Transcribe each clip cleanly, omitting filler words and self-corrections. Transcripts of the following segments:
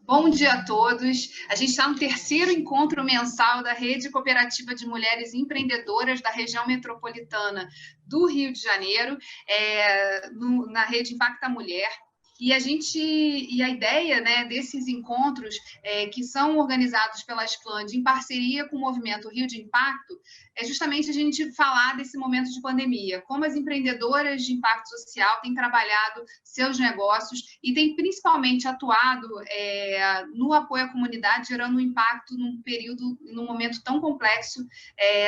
Bom dia a todos. A gente está no terceiro encontro mensal da Rede Cooperativa de Mulheres Empreendedoras da região metropolitana do Rio de Janeiro, na Rede Impacta Mulher. E a ideia, né, desses encontros que são organizados pela Asplund em parceria com o Movimento Rio de Impacto é justamente a gente falar desse momento de pandemia, como as empreendedoras de impacto social têm trabalhado seus negócios e têm principalmente atuado no apoio à comunidade, gerando um impacto num momento tão complexo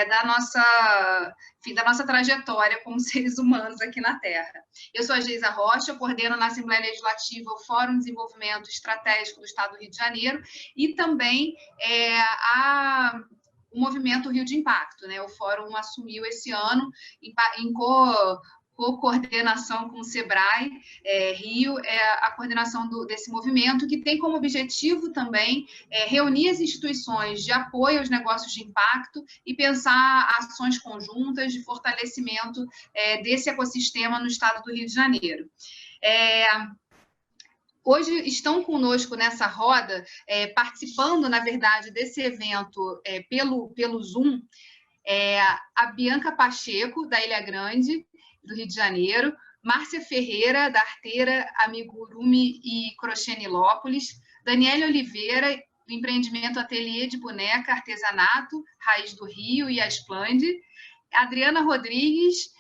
da nossa trajetória como seres humanos aqui na Terra. Eu sou a Geisa Rocha, coordeno na Assembleia Legislativa o Fórum de Desenvolvimento Estratégico do Estado do Rio de Janeiro e também o Movimento Rio de Impacto, né? O Fórum assumiu esse ano em coordenação com o SEBRAE Rio, a coordenação desse movimento, que tem como objetivo também reunir as instituições de apoio aos negócios de impacto e pensar ações conjuntas de fortalecimento desse ecossistema no estado do Rio de Janeiro. Hoje estão conosco nessa roda, participando, na verdade, desse evento pelo Zoom, a Bianca Pacheco, da Ilha Grande, do Rio de Janeiro, Márcia Ferreira, da Arteira Amigurumi e Crochê Nilópolis, Daniela Oliveira, do empreendimento Ateliê de Boneca Artesanato, Raiz do Rio e Asplund, Adriana Rodrigues,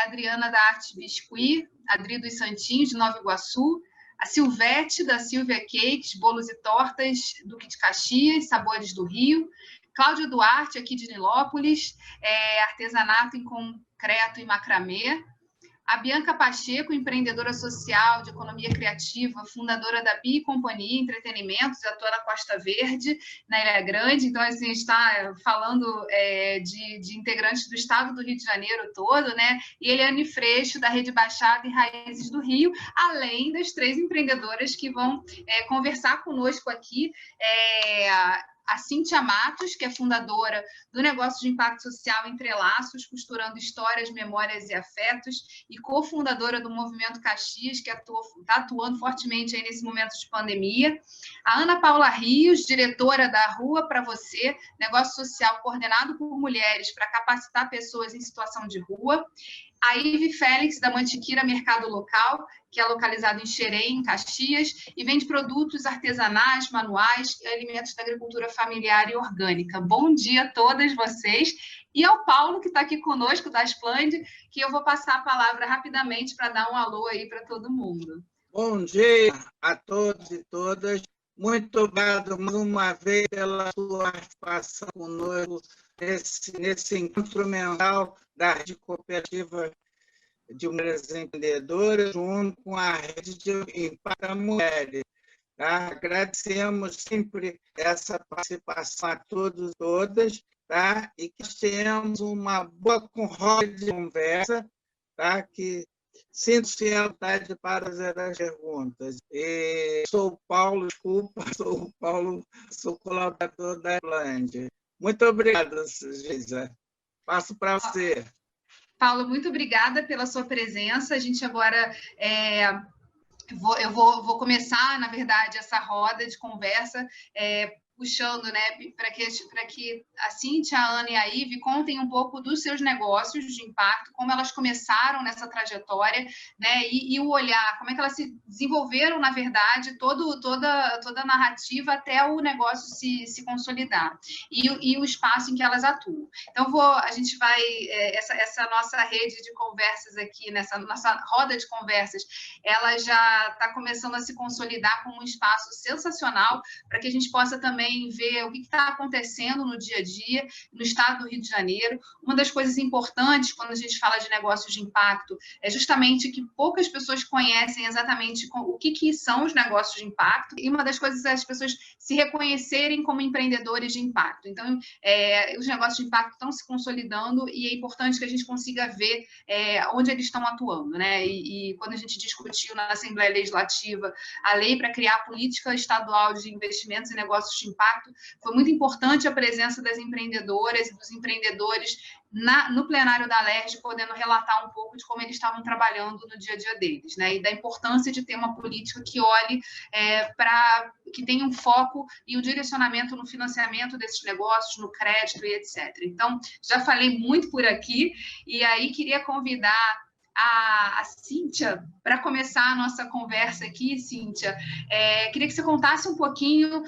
Adriana da Arte Biscuit, Adri dos Santinhos, de Nova Iguaçu, a Silvete, da Silvia Cakes, Bolos e Tortas, Duque de Caxias, Sabores do Rio, Cláudia Duarte, aqui de Nilópolis, artesanato em concreto e macramê, a Bianca Pacheco, empreendedora social de economia criativa, fundadora da Bi Companhia Entretenimentos, atua na Costa Verde, na Ilha Grande. Então, assim, está falando de integrantes do estado do Rio de Janeiro todo, né? E Eliane Freixo, da Rede Baixada e Raízes do Rio, além das 3 empreendedoras que vão conversar conosco aqui. A Cíntia Matos, que é fundadora do negócio de impacto social Entrelaços, costurando histórias, memórias e afetos, e cofundadora do Movimento Caxias, que está atuando fortemente aí nesse momento de pandemia. A Ana Paula Rios, diretora da Rua para Você, negócio social coordenado por mulheres para capacitar pessoas em situação de rua. A Ive Félix, da Mantiqueira Mercado Local, que é localizado em Xerém, em Caxias, e vende produtos artesanais, manuais e alimentos da agricultura familiar e orgânica. Bom dia a todas vocês. E ao Paulo, que está aqui conosco, da Asplund, que eu vou passar a palavra rapidamente para dar um alô aí para todo mundo. Bom dia a todos e todas. Muito obrigado mais uma vez pela sua participação conosco nesse encontro mensal da Rede Cooperativa de Mulheres Empreendedoras, junto com a Rede de Impacta Mulheres. Tá? Agradecemos sempre essa participação a todos e todas, tá? E que tenhamos uma boa roda de conversa, tá? Que sinto-se à vontade para fazer as perguntas. Sou o Paulo, sou colaborador da Irlândia. Muito obrigado, Geisa. Passo para você. Paulo, muito obrigada pela sua presença. A gente agora eu vou começar, na verdade, essa roda de conversa puxando, né, para que a Cíntia, a Ana e a Ive contem um pouco dos seus negócios de impacto, como elas começaram nessa trajetória, né, e o olhar, como é que elas se desenvolveram, na verdade, toda a narrativa até o negócio se consolidar, e o espaço em que elas atuam. Então, a gente vai, essa nossa rede de conversas aqui, nessa nossa roda de conversas, ela já está começando a se consolidar como um espaço sensacional para que a gente possa também ver o que está acontecendo no dia a dia no estado do Rio de Janeiro. Uma das coisas importantes quando a gente fala de negócios de impacto é justamente que poucas pessoas conhecem exatamente o que são os negócios de impacto, e uma das coisas é as pessoas se reconhecerem como empreendedores de impacto. Então, os negócios de impacto estão se consolidando e é importante que a gente consiga ver onde eles estão atuando, né? E quando a gente discutiu na Assembleia Legislativa a lei para criar a política estadual de investimentos em negócios de impacto. Foi muito importante a presença das empreendedoras e dos empreendedores no plenário da Alerj, podendo relatar um pouco de como eles estavam trabalhando no dia a dia deles, né? E da importância de ter uma política que olhe que tenha um foco e o direcionamento no financiamento desses negócios, no crédito e etc. Então, já falei muito por aqui, e aí queria convidar a Cíntia para começar a nossa conversa aqui. Cíntia, queria que você contasse um pouquinho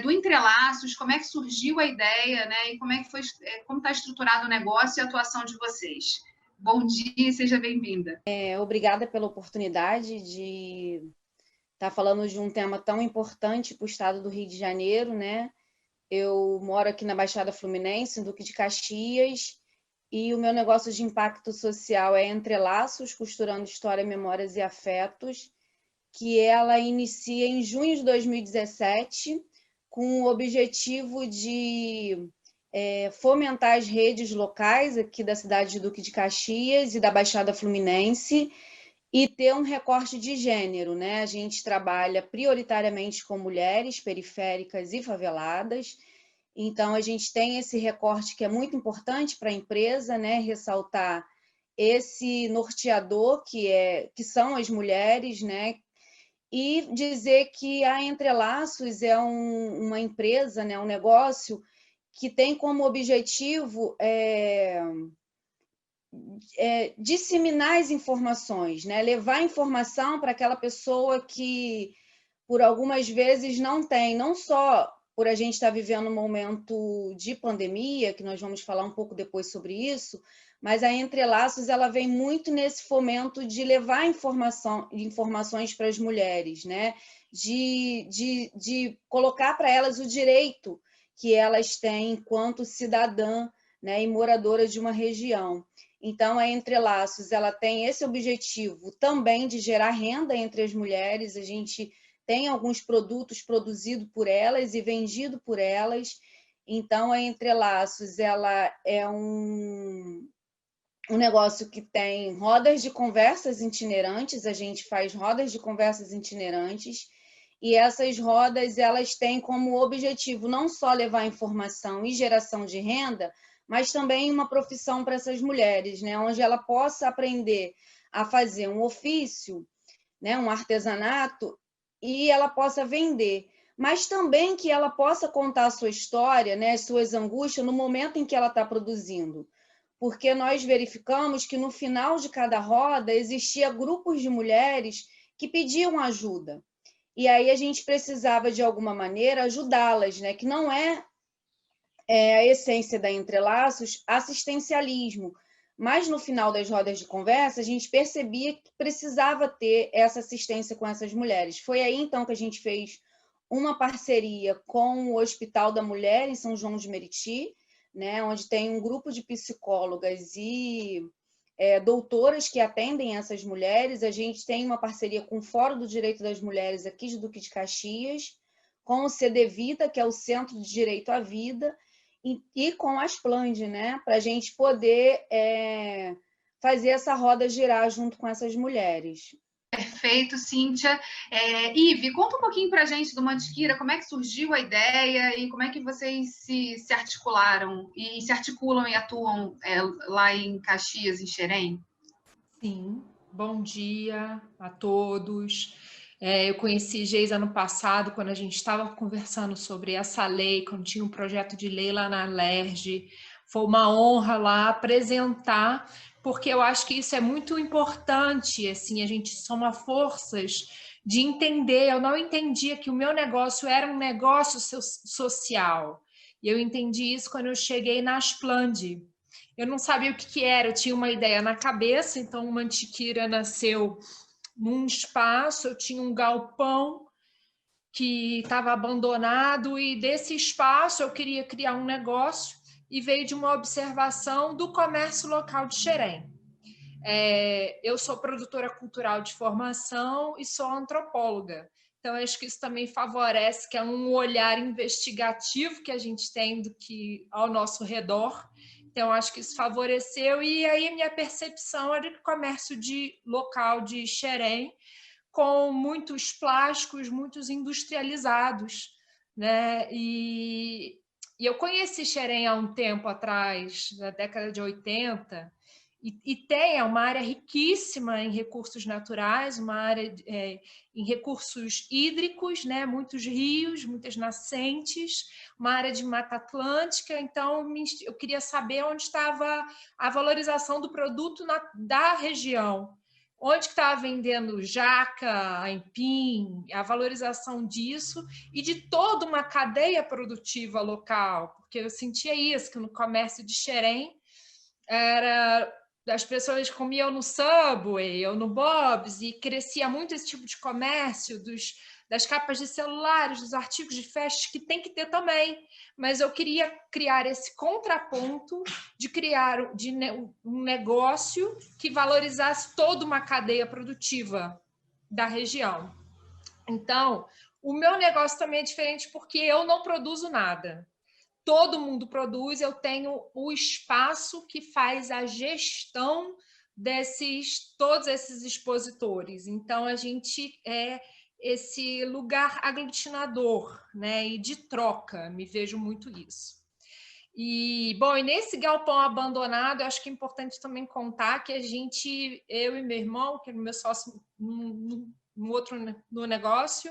do Entrelaços, como é que surgiu a ideia, né, e como está estruturado o negócio e a atuação de vocês. Bom dia e seja bem-vinda. Obrigada pela oportunidade de estar falando de um tema tão importante para o estado do Rio de Janeiro, né? Eu moro aqui na Baixada Fluminense, em Duque de Caxias, e o meu negócio de impacto social é Entrelaços, costurando história, memórias e afetos, que ela inicia em junho de 2017, com o objetivo de fomentar as redes locais aqui da cidade de Duque de Caxias e da Baixada Fluminense e ter um recorte de gênero, né? A gente trabalha prioritariamente com mulheres periféricas e faveladas. Então, a gente tem esse recorte que é muito importante para a empresa, né? Ressaltar esse norteador que são as mulheres, né? E dizer que a Entrelaços é uma empresa, né? Um negócio que tem como objetivo disseminar as informações, né? Levar informação para aquela pessoa que, por algumas vezes, não tem, não só por a gente estar vivendo um momento de pandemia, que nós vamos falar um pouco depois sobre isso, mas a Entrelaços ela vem muito nesse fomento de levar informações para as mulheres, né? De colocar para elas o direito que elas têm enquanto cidadã, né, e moradora de uma região. Então, a Entrelaços ela tem esse objetivo também de gerar renda entre as mulheres. A gente tem alguns produtos produzidos por elas e vendidos por elas. Então, a Entrelaços ela é um negócio que tem rodas de conversas itinerantes. A gente faz rodas de conversas itinerantes. E essas rodas elas têm como objetivo não só levar informação e geração de renda, mas também uma profissão para essas mulheres, né? Onde ela possa aprender a fazer um ofício, né? Um artesanato, e ela possa vender, mas também que ela possa contar a sua história, né? As suas angústias no momento em que ela está produzindo. Porque nós verificamos que no final de cada roda existia grupos de mulheres que pediam ajuda. E aí a gente precisava, de alguma maneira, ajudá-las, né? Que não é a essência da Entrelaços, assistencialismo. Mas, no final das rodas de conversa, a gente percebia que precisava ter essa assistência com essas mulheres. Foi aí, então, que a gente fez uma parceria com o Hospital da Mulher, em São João de Meriti, né? Onde tem um grupo de psicólogas e doutoras que atendem essas mulheres. A gente tem uma parceria com o Fórum do Direito das Mulheres aqui de Duque de Caxias, com o CDVita, que é o Centro de Direito à Vida, e com a Asplande, né? Para a gente poder fazer essa roda girar junto com essas mulheres. Perfeito, Cíntia. Ive, conta um pouquinho para a gente do Mantiqueira, como é que surgiu a ideia e como é que vocês se articularam e se articulam e atuam lá em Caxias, em Xerém? Sim, bom dia a todos. Eu conheci Geisa ano passado, quando a gente estava conversando sobre essa lei, quando tinha um projeto de lei lá na Alerj. Foi uma honra lá apresentar, porque eu acho que isso é muito importante, assim, a gente soma forças de entender. Eu não entendia que o meu negócio era um negócio social. E eu entendi isso quando eu cheguei na Asplande. Eu não sabia o que era, eu tinha uma ideia na cabeça, então o Mantiqueira nasceu num espaço, eu tinha um galpão que estava abandonado e desse espaço eu queria criar um negócio e veio de uma observação do comércio local de Xerém. Eu sou produtora cultural de formação e sou antropóloga, então acho que isso também favorece, que é um olhar investigativo que a gente tem do que ao nosso redor. Então, acho que isso favoreceu, e aí minha percepção era que o comércio local de Xerém, com muitos plásticos, muitos industrializados, né? E eu conheci Xerém há um tempo atrás, na década de 80, e é uma área riquíssima em recursos naturais, uma área em recursos hídricos, né? Muitos rios, muitas nascentes, uma área de Mata Atlântica. Então, eu queria saber onde estava a valorização do produto da região. Onde que estava vendendo jaca, aipim, a valorização disso e de toda uma cadeia produtiva local, porque eu sentia isso, que no comércio de Xerém as pessoas comiam no Subway ou no Bob's e crescia muito esse tipo de comércio das capas de celulares, dos artigos de festas, que tem que ter também. Mas eu queria criar esse contraponto de criar um negócio que valorizasse toda uma cadeia produtiva da região. Então, o meu negócio também é diferente porque eu não produzo nada. Todo mundo produz, eu tenho o espaço que faz a gestão todos esses expositores. Então, a gente é esse lugar aglutinador, né, e de troca, me vejo muito isso. E, bom, e nesse galpão abandonado, eu acho que é importante também contar que eu e meu irmão, que é meu sócio no negócio,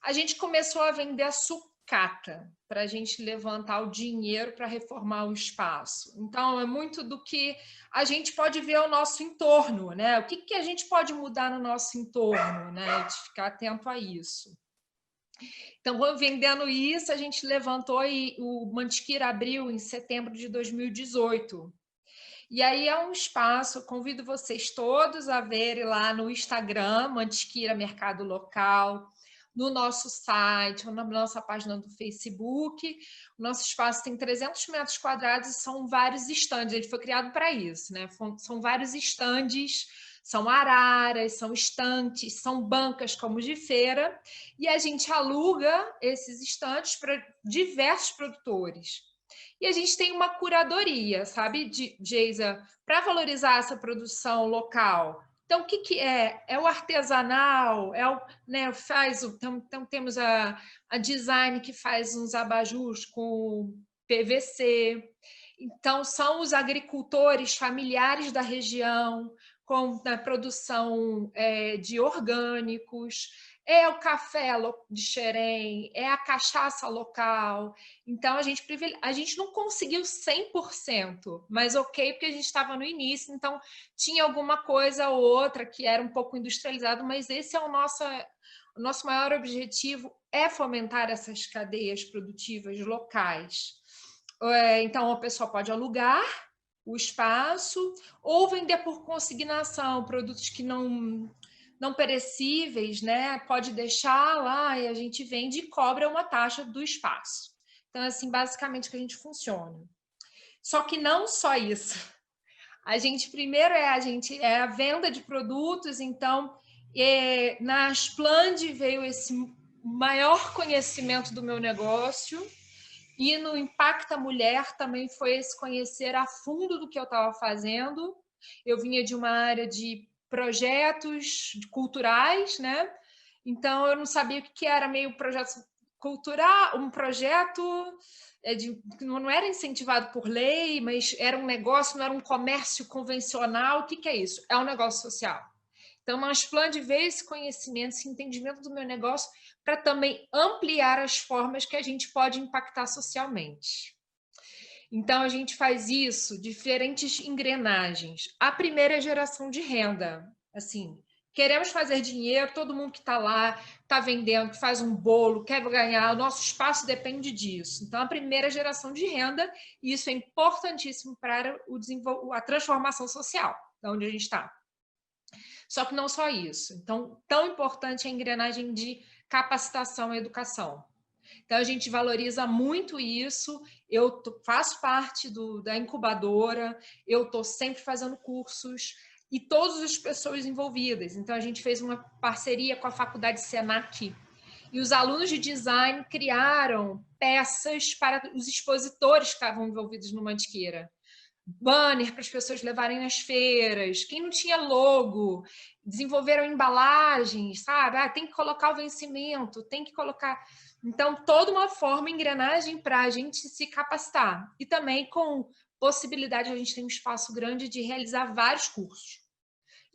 a gente começou a vender sucata para a gente levantar o dinheiro para reformar o espaço. Então, é muito do que a gente pode ver ao nosso entorno, né? O que a gente pode mudar no nosso entorno, né? De ficar atento a isso. Então, vendendo isso, a gente levantou e o Mantiqueira abriu em setembro de 2018. E aí é um espaço, convido vocês todos a verem lá no Instagram, Mantiqueira Mercado Local, no nosso site, ou na nossa página do Facebook. O nosso espaço tem 300 metros quadrados e são vários estandes. Ele foi criado para isso, né? São vários estandes, são araras, são estantes, são bancas como de feira, e a gente aluga esses estantes para diversos produtores. E a gente tem uma curadoria, sabe, Geisa, para valorizar essa produção local. Então, o que é? É o artesanal, né, então temos a design que faz uns abajus com PVC. Então, são os agricultores familiares da região, com a produção de orgânicos, é o café de Xerém, é a cachaça local. Então, a gente não conseguiu 100%, mas ok, porque a gente estava no início, então tinha alguma coisa ou outra que era um pouco industrializado, mas esse é o nosso maior objetivo, é fomentar essas cadeias produtivas locais. Então, a pessoa pode alugar o espaço ou vender por consignação, produtos que não perecíveis, né? Pode deixar lá e a gente vende e cobra uma taxa do espaço. Então, assim, basicamente que a gente funciona. Só que não só isso. A gente, primeiro, é a venda de produtos, então, na Asplande veio esse maior conhecimento do meu negócio, e no Impacta Mulher também foi esse conhecer a fundo do que eu estava fazendo. Eu vinha de uma área de projetos culturais, né? Então eu não sabia o que era meio projeto cultural, um projeto que não era incentivado por lei, mas era um negócio, não era um comércio convencional. O que é isso? É um negócio social. Então, a Asplande veio esse conhecimento, esse entendimento do meu negócio para também ampliar as formas que a gente pode impactar socialmente. Então, a gente faz isso, diferentes engrenagens. A primeira é a geração de renda. Assim, queremos fazer dinheiro, todo mundo que está lá, está vendendo, que faz um bolo, quer ganhar, o nosso espaço depende disso. Então, a primeira é a geração de renda, e isso é importantíssimo para a transformação social, de onde a gente está. Só que não só isso. Então, tão importante é a engrenagem de capacitação e educação. Então, a gente valoriza muito isso. Eu faço parte da incubadora, eu estou sempre fazendo cursos e todas as pessoas envolvidas. Então, a gente fez uma parceria com a Faculdade Senac e os alunos de design criaram peças para os expositores que estavam envolvidos no Mantiqueira. banner para as pessoas levarem nas feiras, quem não tinha logo, desenvolveram embalagens, sabe? Ah, tem que colocar o vencimento, tem que colocar... Então, toda uma forma, engrenagem para a gente se capacitar. E também com possibilidade, a gente tem um espaço grande de realizar vários cursos.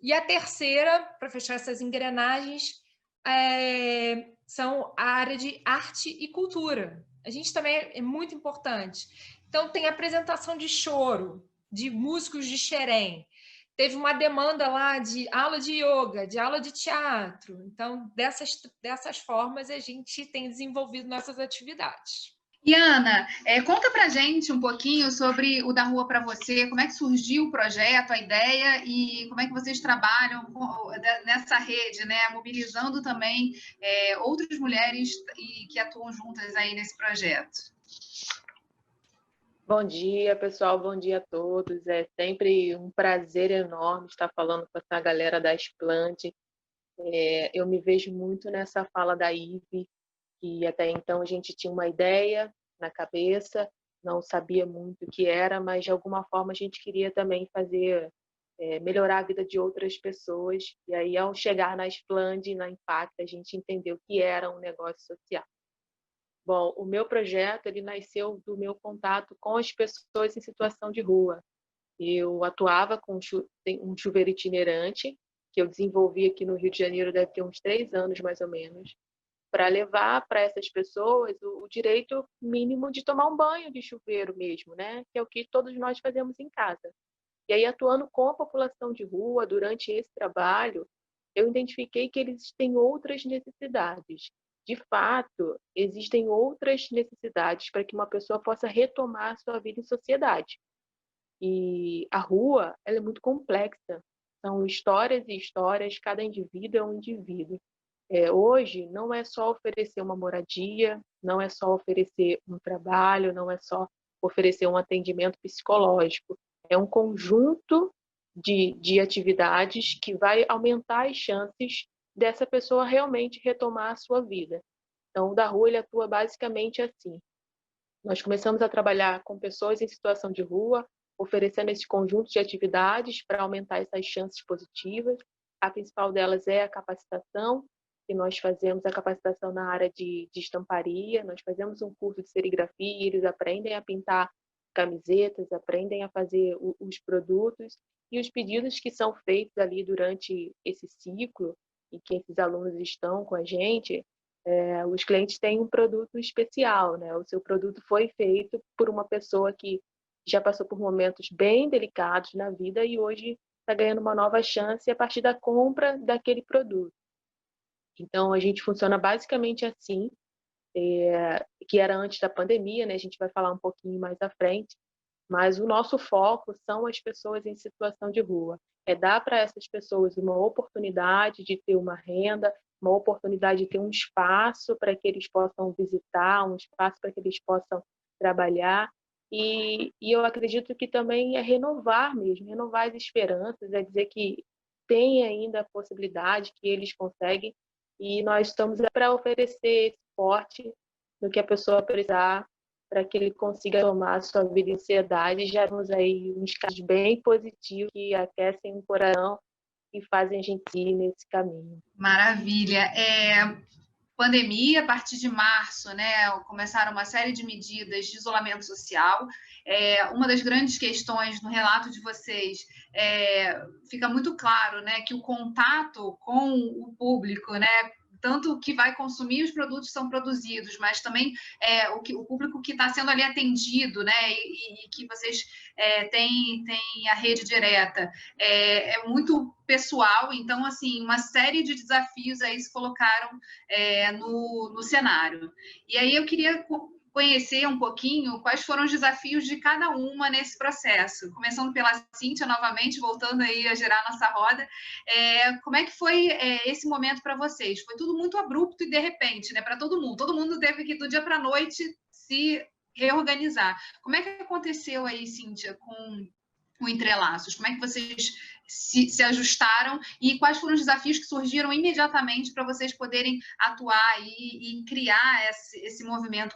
E a terceira, para fechar essas engrenagens, são a área de arte e cultura. A gente também é muito importante. Então, tem apresentação de choro, de músicos de xerém. Teve uma demanda lá de aula de yoga, de aula de teatro. Então, dessas formas, a gente tem desenvolvido nossas atividades. E, Ana, conta pra gente um pouquinho sobre o Da Rua para Você, como é que surgiu o projeto, a ideia e como é que vocês trabalham nessa rede, né, mobilizando também outras mulheres que atuam juntas aí nesse projeto. Bom dia, pessoal, bom dia a todos. É sempre um prazer enorme estar falando com essa galera da Explante. Eu me vejo muito nessa fala da Ive, que até então a gente tinha uma ideia na cabeça, não sabia muito o que era, mas de alguma forma a gente queria também fazer, melhorar a vida de outras pessoas. E aí, ao chegar na Explante, na Impacta, a gente entendeu que era um negócio social. Bom, o meu projeto ele nasceu do meu contato com as pessoas em situação de rua. Eu atuava com um chuveiro itinerante, que eu desenvolvi aqui no Rio de Janeiro, deve ter uns 3 anos mais ou menos, para levar para essas pessoas o direito mínimo de tomar um banho de chuveiro mesmo, né? Que é o que todos nós fazemos em casa. E aí, atuando com a população de rua, durante esse trabalho, eu identifiquei que eles têm outras necessidades. De fato, existem outras necessidades para que uma pessoa possa retomar a sua vida em sociedade. E a rua, ela é muito complexa. São histórias e histórias, cada indivíduo é um indivíduo. Hoje, não é só oferecer uma moradia, não é só oferecer um trabalho, não é só oferecer um atendimento psicológico. É um conjunto de atividades que vai aumentar as chances dessa pessoa realmente retomar a sua vida. Então, o Da Rua ele atua basicamente assim. Nós começamos a trabalhar com pessoas em situação de rua, oferecendo esse conjunto de atividades para aumentar essas chances positivas. A principal delas é a capacitação, que nós fazemos a capacitação na área de estamparia, nós fazemos um curso de serigrafia, eles aprendem a pintar camisetas, aprendem a fazer os produtos e os pedidos que são feitos ali durante esse ciclo e que esses alunos estão com a gente, os clientes têm um produto especial, né? O seu produto foi feito por uma pessoa que já passou por momentos bem delicados na vida e hoje está ganhando uma nova chance a partir da compra daquele produto. Então, a gente funciona basicamente assim, que era antes da pandemia, né? A gente vai falar um pouquinho mais à frente, mas o nosso foco são as pessoas em situação de rua. É dar para essas pessoas uma oportunidade de ter uma renda, uma oportunidade de ter um espaço para que eles possam visitar, um espaço para que eles possam trabalhar. E eu acredito que também é renovar mesmo, renovar as esperanças, é dizer que tem ainda a possibilidade, que eles conseguem, e nós estamos para oferecer esse suporte no que a pessoa precisar, para que ele consiga tomar a sua vida em sociedade. Já temos aí uns casos bem positivos que aquecem o coração e fazem a gente ir nesse caminho. Maravilha. Pandemia, a partir de março, né, começaram uma série de medidas de isolamento social. Uma das grandes questões no relato de vocês fica muito claro, né, que o contato com o público, né, tanto que vai consumir os produtos que são produzidos, mas também o público que está sendo ali atendido, né, e que vocês têm a rede direta, é muito pessoal. Então, assim, uma série de desafios aí se colocaram no cenário. E aí eu queria conhecer um pouquinho quais foram os desafios de cada uma nesse processo. Começando pela Cíntia, novamente, voltando aí a girar a nossa roda. Como é que foi esse momento para vocês? Foi tudo muito abrupto e de repente, né, para todo mundo. Todo mundo teve que, do dia para a noite, se reorganizar. Como é que aconteceu aí, Cíntia, com o Entrelaços? Como é que vocês se ajustaram e quais foram os desafios que surgiram imediatamente para vocês poderem atuar e criar esse movimento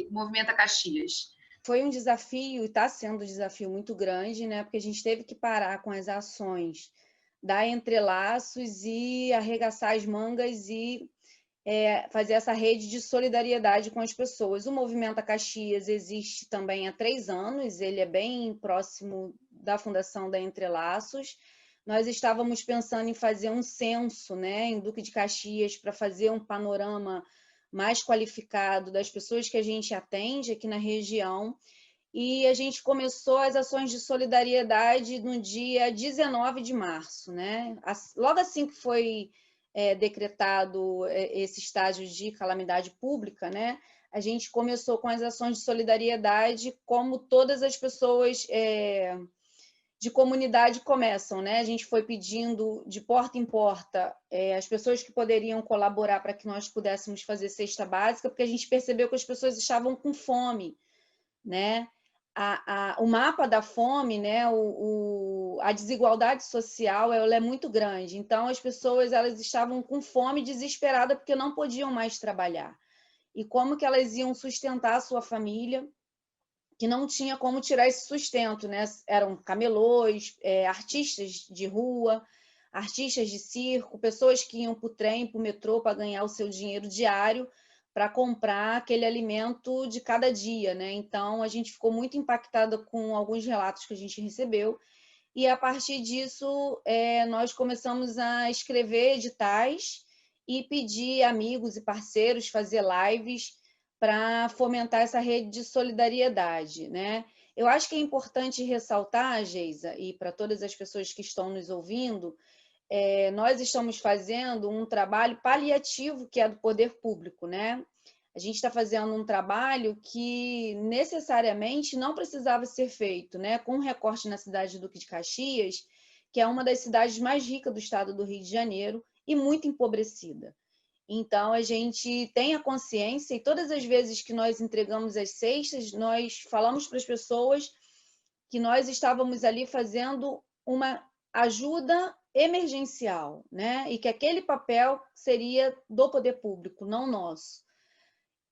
Movimenta Caxias? Foi um desafio, e está sendo um desafio muito grande, né? Porque a gente teve que parar com as ações da Entrelaços e arregaçar as mangas e fazer essa rede de solidariedade com as pessoas. O Movimento Caxias existe também há 3 anos, ele é bem próximo da fundação da Entrelaços. Nós estávamos pensando em fazer um censo, né, em Duque de Caxias, para fazer um panorama mais qualificado das pessoas que a gente atende aqui na região. E a gente começou as ações de solidariedade no dia 19 de março, né? Logo assim que foi decretado esse estágio de calamidade pública, né? A gente começou com as ações de solidariedade, como todas as pessoas de comunidade começam, né? A gente foi pedindo de porta em porta as pessoas que poderiam colaborar para que nós pudéssemos fazer cesta básica, porque a gente percebeu que as pessoas estavam com fome, né? O mapa da fome, né? A desigualdade social, ela é muito grande. Então, as pessoas elas estavam com fome, desesperadas, porque não podiam mais trabalhar. E como que elas iam sustentar a sua família, que não tinha como tirar esse sustento, né? Eram camelôs, artistas de rua, artistas de circo, pessoas que iam para o trem, para o metrô, para ganhar o seu dinheiro diário, para comprar aquele alimento de cada dia, né? Então, a gente ficou muito impactada com alguns relatos que a gente recebeu, e a partir disso, nós começamos a escrever editais e pedir amigos e parceiros fazer lives para fomentar essa rede de solidariedade, né? Eu acho que é importante ressaltar, Geisa, e para todas as pessoas que estão nos ouvindo, nós estamos fazendo um trabalho paliativo que é do poder público, né? A gente está fazendo um trabalho que necessariamente não precisava ser feito, né? Com um recorte na cidade de Duque de Caxias, que é uma das cidades mais ricas do estado do Rio de Janeiro e muito empobrecida. Então, a gente tem a consciência, e todas as vezes que nós entregamos as cestas, nós falamos para as pessoas que nós estávamos ali fazendo uma ajuda emergencial, né? E que aquele papel seria do poder público, não nosso.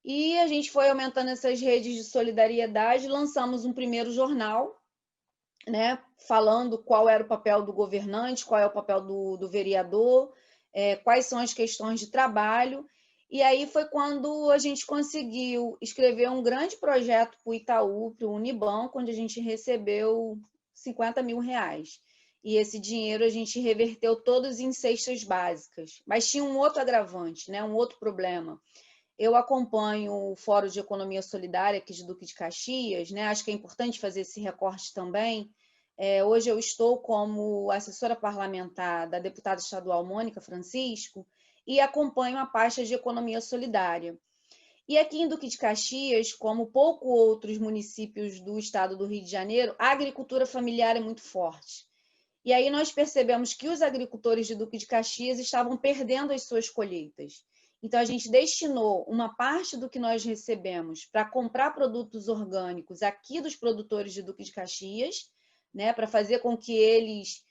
E a gente foi aumentando essas redes de solidariedade, lançamos um primeiro jornal, né? Falando qual era o papel do governante, qual é o papel do vereador, quais são as questões de trabalho. E aí foi quando a gente conseguiu escrever um grande projeto para o Itaú, para o Unibanco, onde a gente recebeu 50 mil reais. E esse dinheiro a gente reverteu todos em cestas básicas. Mas tinha um outro agravante, né? Um outro problema. Eu acompanho o Fórum de Economia Solidária aqui de Duque de Caxias, né? Acho que é importante fazer esse recorte também. Hoje eu estou como assessora parlamentar da deputada estadual Mônica Francisco e acompanho a pasta de Economia Solidária. E aqui em Duque de Caxias, como poucos outros municípios do estado do Rio de Janeiro, a agricultura familiar é muito forte. E aí nós percebemos que os agricultores de Duque de Caxias estavam perdendo as suas colheitas. Então, a gente destinou uma parte do que nós recebemos para comprar produtos orgânicos aqui dos produtores de Duque de Caxias, né, para fazer com que eles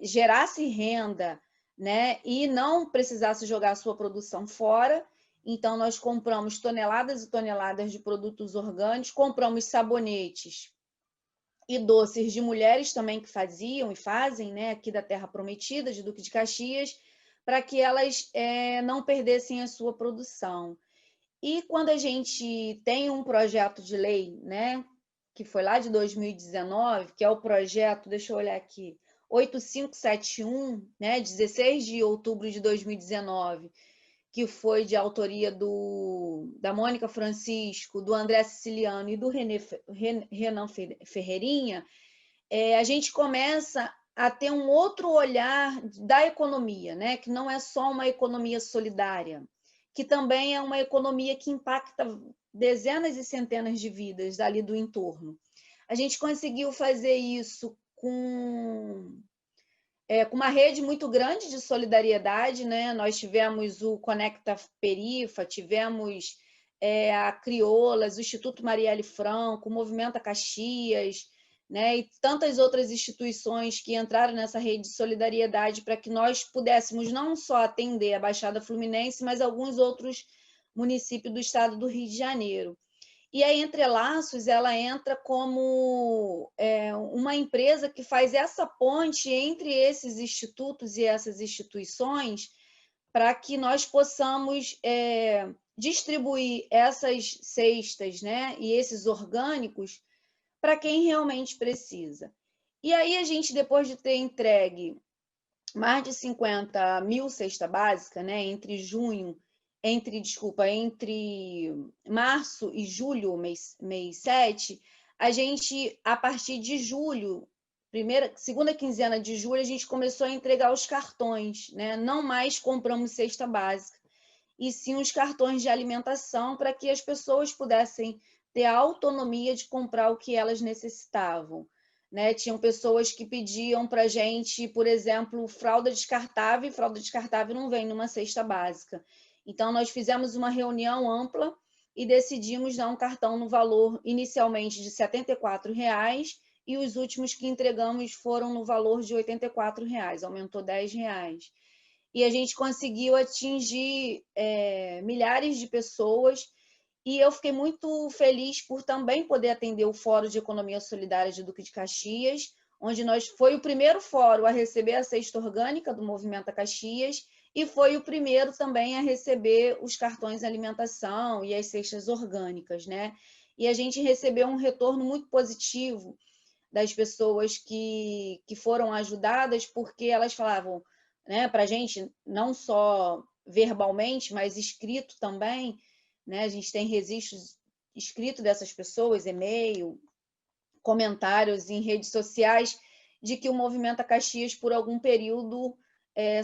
gerassem renda, né, e não precisassem jogar a sua produção fora. Então, nós compramos toneladas e toneladas de produtos orgânicos, compramos sabonetes e doces de mulheres também que faziam e fazem, né, aqui da Terra Prometida, de Duque de Caxias, para que elas não perdessem a sua produção. E quando a gente tem um projeto de lei, né, que foi lá de 2019, que é o projeto, deixa eu olhar aqui, 8571, né, 16 de outubro de 2019, que foi de autoria da Mônica Francisco, do André Siciliano e do Renan Ferreirinha, a gente começa a ter um outro olhar da economia, né? Que não é só uma economia solidária, que também é uma economia que impacta dezenas e centenas de vidas dali do entorno. A gente conseguiu fazer isso com uma rede muito grande de solidariedade, né? Nós tivemos o Conecta Perifa, tivemos a Criolas, o Instituto Marielle Franco, o Movimento Caxias, né? E tantas outras instituições que entraram nessa rede de solidariedade para que nós pudéssemos não só atender a Baixada Fluminense, mas alguns outros municípios do estado do Rio de Janeiro. E a Entrelaços, ela entra como uma empresa que faz essa ponte entre esses institutos e essas instituições para que nós possamos distribuir essas cestas, né, e esses orgânicos para quem realmente precisa. E aí a gente, depois de ter entregue mais de 50 mil cesta básica, né, entre março e julho, mês 7, a gente, a partir de julho, segunda quinzena de julho, a gente começou a entregar os cartões, né? Não mais compramos cesta básica, e sim os cartões de alimentação para que as pessoas pudessem ter a autonomia de comprar o que elas necessitavam. Né? Tinham pessoas que pediam para a gente, por exemplo, fralda descartável, e fralda descartável não vem numa cesta básica. Então, nós fizemos uma reunião ampla e decidimos dar um cartão no valor inicialmente de R$ 74,00, e os últimos que entregamos foram no valor de R$ 84,00, aumentou R$ 10,00. E a gente conseguiu atingir milhares de pessoas, e eu fiquei muito feliz por também poder atender o Fórum de Economia Solidária de Duque de Caxias, onde foi o primeiro fórum a receber a cesta orgânica do Movimento Caxias, e foi o primeiro também a receber os cartões de alimentação e as cestas orgânicas, né? E a gente recebeu um retorno muito positivo das pessoas que foram ajudadas, porque elas falavam, né, para a gente, não só verbalmente, mas escrito também, né? A gente tem registros escritos dessas pessoas, e-mail, comentários em redes sociais, de que o Movimento Caxias, por algum período,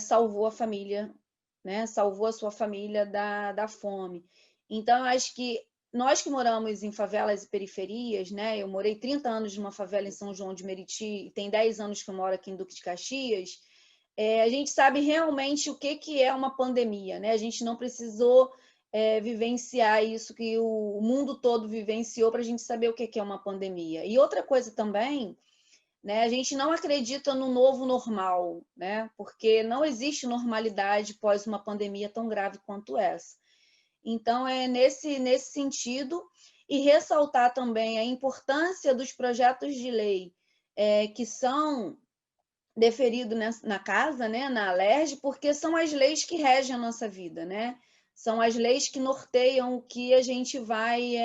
salvou a família, né? Salvou a sua família da fome. Então, eu acho que nós que moramos em favelas e periferias, né? Eu morei 30 anos numa favela em São João de Meriti, e tem 10 anos que eu moro aqui em Duque de Caxias, a gente sabe realmente o que é uma pandemia, né? A gente não precisou vivenciar isso que o mundo todo vivenciou para a gente saber o que é uma pandemia. E outra coisa também, né? A gente não acredita no novo normal, né? Porque não existe normalidade pós uma pandemia tão grave quanto essa. Então, é nesse sentido, e ressaltar também a importância dos projetos de lei que são deferidos na casa, né? Na Alerj, porque são as leis que regem a nossa vida, né? São as leis que norteiam o que a gente vai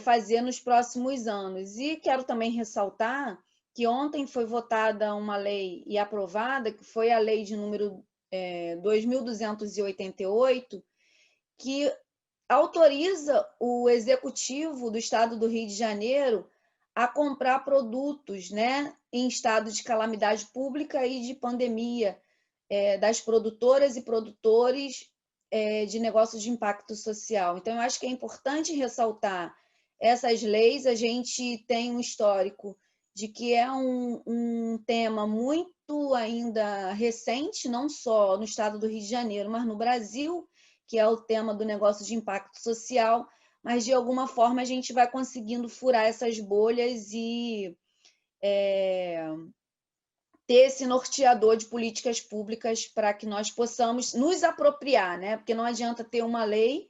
fazer nos próximos anos. E quero também ressaltar que ontem foi votada uma lei e aprovada, que foi a lei de número 2.288, que autoriza o Executivo do Estado do Rio de Janeiro a comprar produtos, né, em estado de calamidade pública e de pandemia, das produtoras e produtores de negócios de impacto social. Então, eu acho que é importante ressaltar essas leis. A gente tem um histórico de que é um tema muito ainda recente, não só no estado do Rio de Janeiro, mas no Brasil, que é o tema do negócio de impacto social, mas de alguma forma a gente vai conseguindo furar essas bolhas e ter esse norteador de políticas públicas para que nós possamos nos apropriar, né? Porque não adianta ter uma lei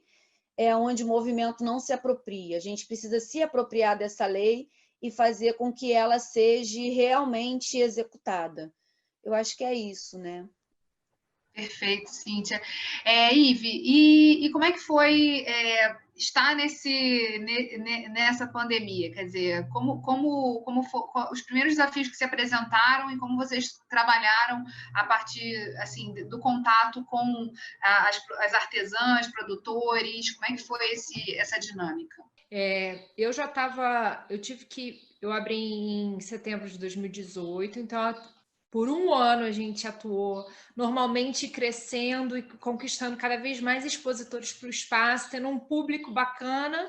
onde o movimento não se apropria. A gente precisa se apropriar dessa lei e fazer com que ela seja realmente executada. Eu acho que é isso, né? Perfeito, Cíntia. Ive, e como é que foi estar nessa pandemia? Quer dizer, como os primeiros desafios que se apresentaram e como vocês trabalharam a partir assim, do contato com as artesãs, produtores, como é que foi essa dinâmica? Eu abri em setembro de 2018, então por um ano a gente atuou normalmente crescendo e conquistando cada vez mais expositores para o espaço, tendo um público bacana.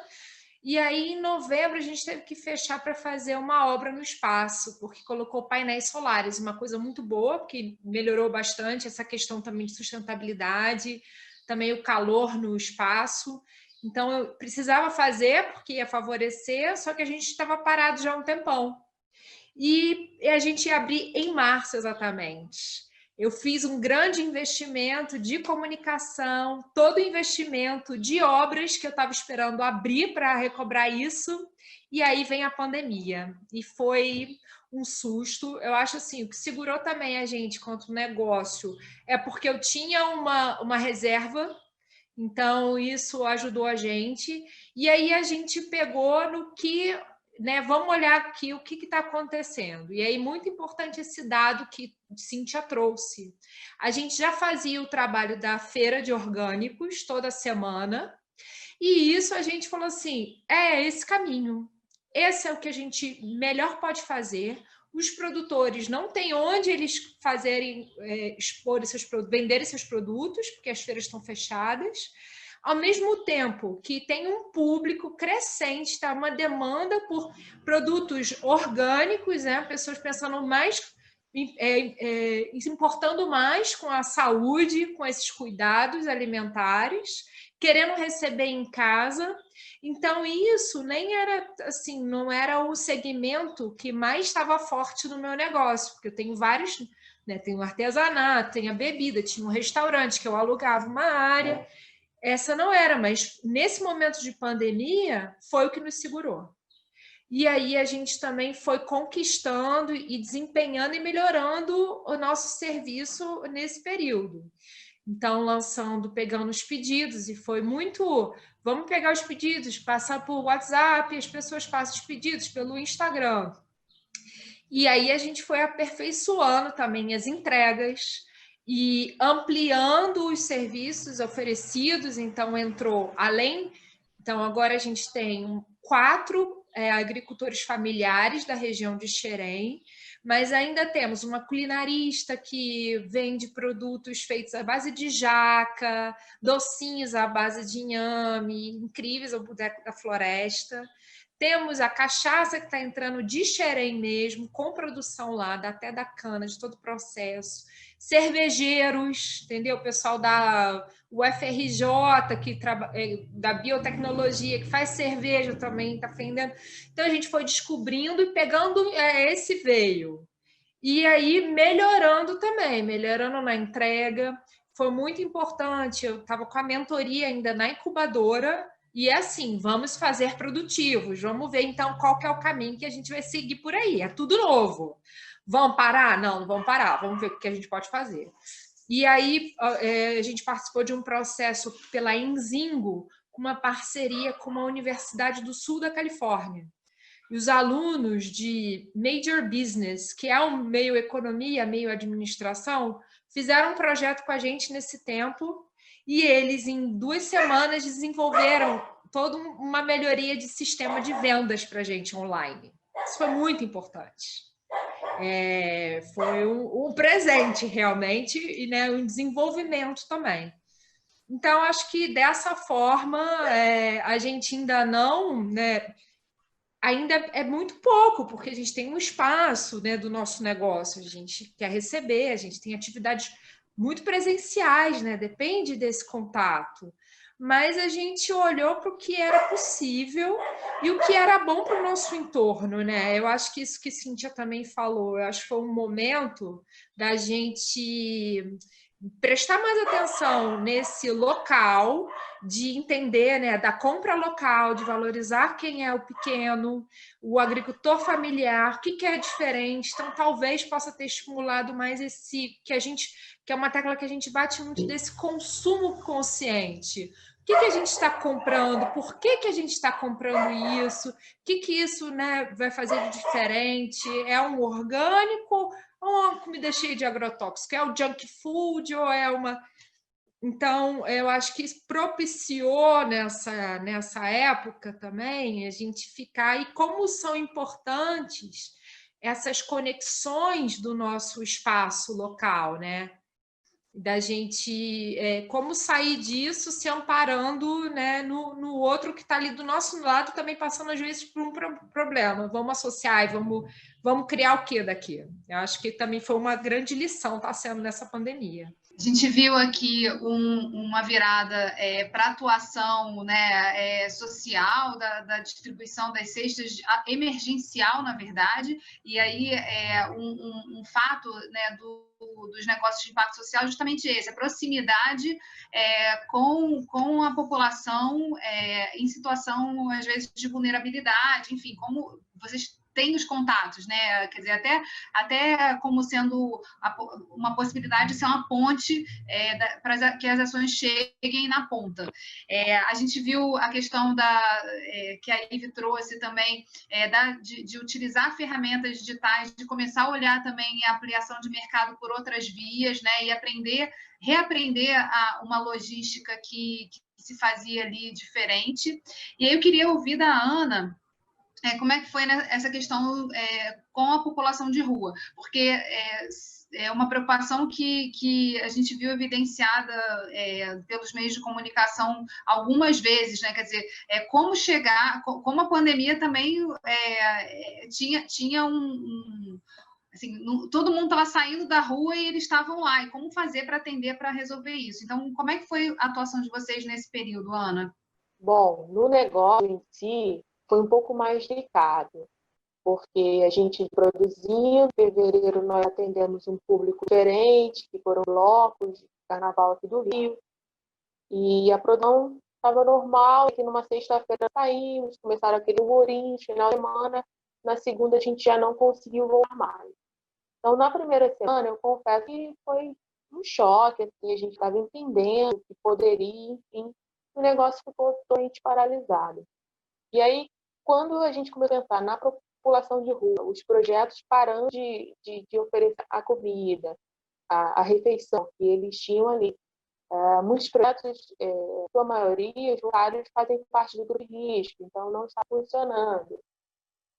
E aí, em novembro, a gente teve que fechar para fazer uma obra no espaço, porque colocou painéis solares, uma coisa muito boa, porque melhorou bastante essa questão também de sustentabilidade, também o calor no espaço. Então, eu precisava fazer, porque ia favorecer, só que a gente estava parado já há um tempão. E a gente ia abrir em março, exatamente. Eu fiz um grande investimento de comunicação, todo investimento de obras que eu estava esperando abrir para recobrar isso, e aí vem a pandemia. E foi um susto. Eu acho assim, o que segurou também a gente quanto negócio é porque eu tinha uma reserva, então isso ajudou a gente. E aí a gente pegou no que... Né, vamos olhar aqui o que está acontecendo. E aí, muito importante esse dado que Cíntia trouxe. A gente já fazia o trabalho da feira de orgânicos toda semana, e isso a gente falou assim, é esse caminho. Esse é o que a gente melhor pode fazer. Os produtores não têm onde eles fazerem, venderem seus produtos, porque as feiras estão fechadas. Ao mesmo tempo que tem um público crescente, tá? Uma demanda por produtos orgânicos, né? Pessoas pensando mais, se importando mais com a saúde, com esses cuidados alimentares, querendo receber em casa. Então, isso nem era assim, não era o segmento que mais estava forte no meu negócio, porque eu tenho vários, né? Tenho artesanato, tenho a bebida, tinha um restaurante que eu alugava uma área. Essa não era, mas nesse momento de pandemia foi o que nos segurou. E aí a gente também foi conquistando e desempenhando e melhorando o nosso serviço nesse período. Então, pegando os pedidos, e foi muito... Vamos pegar os pedidos, passar por WhatsApp, as pessoas passam os pedidos pelo Instagram. E aí a gente foi aperfeiçoando também as entregas, e ampliando os serviços oferecidos. Então, então agora a gente tem 4 agricultores familiares da região de Xerém, mas ainda temos uma culinarista que vende produtos feitos à base de jaca, docinhos à base de inhame, incríveis, o Boteco da Floresta. Temos a cachaça que está entrando de Xerém mesmo, com produção lá, até da cana, de todo o processo. Cervejeiros, entendeu? O pessoal da UFRJ, da biotecnologia, que faz cerveja também, está vendendo. Então, a gente foi descobrindo e pegando esse veio. E aí, melhorando também, melhorando na entrega. Foi muito importante, eu estava com a mentoria ainda na incubadora, e é assim, vamos fazer produtivos, vamos ver então qual que é o caminho que a gente vai seguir por aí, é tudo novo. Vamos parar? Não, não vamos parar, vamos ver o que a gente pode fazer. E aí a gente participou de um processo pela Enzingo, com uma parceria com uma universidade do sul da Califórnia. E os alunos de Major Business, que é um meio economia, meio administração, fizeram um projeto com a gente nesse tempo, e eles, em 2 semanas, desenvolveram toda uma melhoria de sistema de vendas para a gente online. Isso foi muito importante. Foi um presente, realmente, e né, um desenvolvimento também. Então, acho que dessa forma, a gente ainda não... Né, ainda é muito pouco, porque a gente tem um espaço, né, do nosso negócio, a gente quer receber, a gente tem atividades muito presenciais, né? Depende desse contato. Mas a gente olhou para o que era possível e o que era bom para o nosso entorno, né? Eu acho que isso que Cíntia também falou, eu acho que foi um momento da gente prestar mais atenção nesse local, de entender, né, da compra local, de valorizar quem é o pequeno, o agricultor familiar, o que é diferente. Então, talvez possa ter estimulado mais que é uma tecla que a gente bate muito, desse consumo consciente. O que a gente está comprando? Por que a gente está comprando isso? O que isso, né, vai fazer de diferente? É um orgânico ou uma comida cheia de agrotóxico? É o junk food ou é uma... Então, eu acho que isso propiciou nessa época também a gente ficar... E como são importantes essas conexões do nosso espaço local, né? Da gente... como sair disso se amparando, né, no outro que está ali do nosso lado, também passando às vezes por um problema. Vamos associar e vamos criar o quê daqui? Eu acho que também foi uma grande lição, está sendo nessa pandemia. A gente viu aqui uma virada para atuação, né, social da distribuição das cestas, emergencial, na verdade, e aí um fato, né, dos negócios de impacto social justamente esse, a proximidade com a população em situação, às vezes, de vulnerabilidade, enfim, como vocês têm os contatos, né? Quer dizer, até como sendo uma possibilidade de ser uma ponte para que as ações cheguem na ponta. A gente viu a questão que a Ive trouxe também, de utilizar ferramentas digitais, de começar a olhar também a ampliação de mercado por outras vias, né? E reaprender uma logística que se fazia ali diferente. E aí eu queria ouvir da Ana como é que foi essa questão com a população de rua, porque é uma preocupação que a gente viu evidenciada pelos meios de comunicação algumas vezes, né? Quer dizer, como chegar, como a pandemia também tinha assim, todo mundo estava saindo da rua e eles estavam lá, e como fazer para atender, para resolver isso? Então, como é que foi a atuação de vocês nesse período, Ana? Bom, no negócio em si, foi um pouco mais delicado, porque a gente produzindo, em fevereiro nós atendemos um público diferente, que foram blocos de carnaval aqui do Rio, e a produção estava normal, que numa sexta-feira saímos, começaram aquele burburinho, final de semana, na segunda a gente já não conseguiu voltar mais. Então, na primeira semana, eu confesso que foi um choque, assim, a gente estava entendendo que poderia, enfim, o negócio ficou totalmente paralisado. E aí, quando a gente começou a pensar na população de rua, os projetos parando de oferecer a comida, a refeição que eles tinham ali, muitos projetos, sua maioria, os voluntários fazem parte do grupo de risco, então não está funcionando.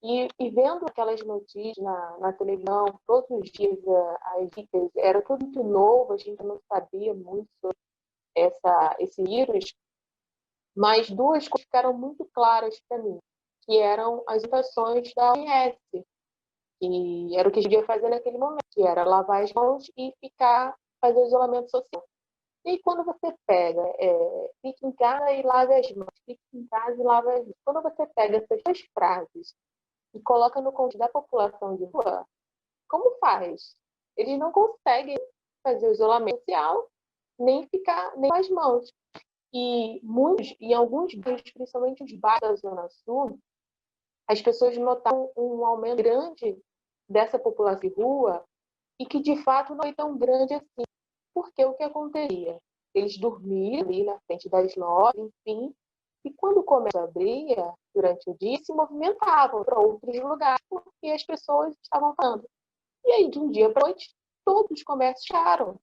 E vendo aquelas notícias na televisão, todos os dias as dicas, era tudo muito novo, a gente não sabia muito sobre esse vírus, mas duas coisas ficaram muito claras para mim, que eram as orientações da OMS, que era o que a gente devia fazer naquele momento, que era lavar as mãos e fazer o isolamento social. E quando você pega, fique em casa e lave as mãos, fique em casa e lave as mãos. Quando você pega essas duas frases e coloca no contexto da população de rua, como faz? Eles não conseguem fazer o isolamento social, nem com as mãos. E em alguns bairros, principalmente os bairros da Zona Sul, as pessoas notaram um aumento grande dessa população de rua e que, de fato, não foi tão grande assim. Porque o que acontecia? Eles dormiam ali na frente das lojas, enfim, e quando o comércio abria durante o dia, se movimentavam para outros lugares, porque as pessoas estavam falando. E aí, de um dia para a noite, todos os comércios fecharam.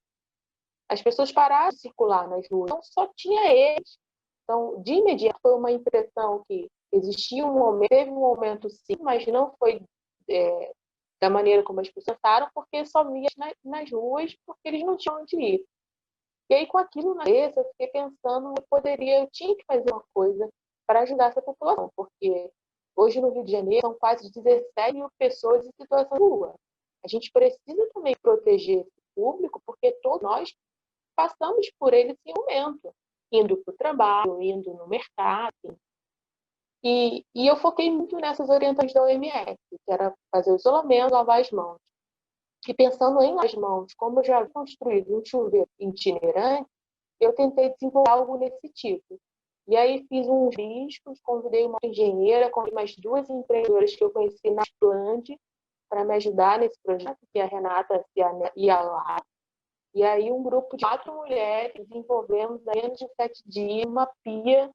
As pessoas pararam de circular nas ruas, então só tinha eles. Então, de imediato, foi uma impressão que existia teve um momento sim, mas não foi da maneira como as pessoas pensaram, porque só via nas ruas, porque eles não tinham onde ir. E aí, com aquilo na cabeça, eu fiquei pensando, eu tinha que fazer uma coisa para ajudar essa população, porque hoje no Rio de Janeiro são quase 17 mil pessoas em situação de rua. A gente precisa também proteger esse público, porque todos nós passamos por ele em momento, indo para o trabalho, indo no mercado. E eu foquei muito nessas orientações da OMS, que era fazer o isolamento, lavar as mãos. E pensando em lavar as mãos, como eu já havia construído um chuveiro itinerante, eu tentei desenvolver algo nesse tipo. E aí fiz uns riscos, convidei uma engenheira, convidei mais duas empreendedoras que eu conheci na Plant para me ajudar nesse projeto, que é a Renata e a Lara. E aí um grupo de 4 mulheres desenvolvemos em menos de 7 dias uma pia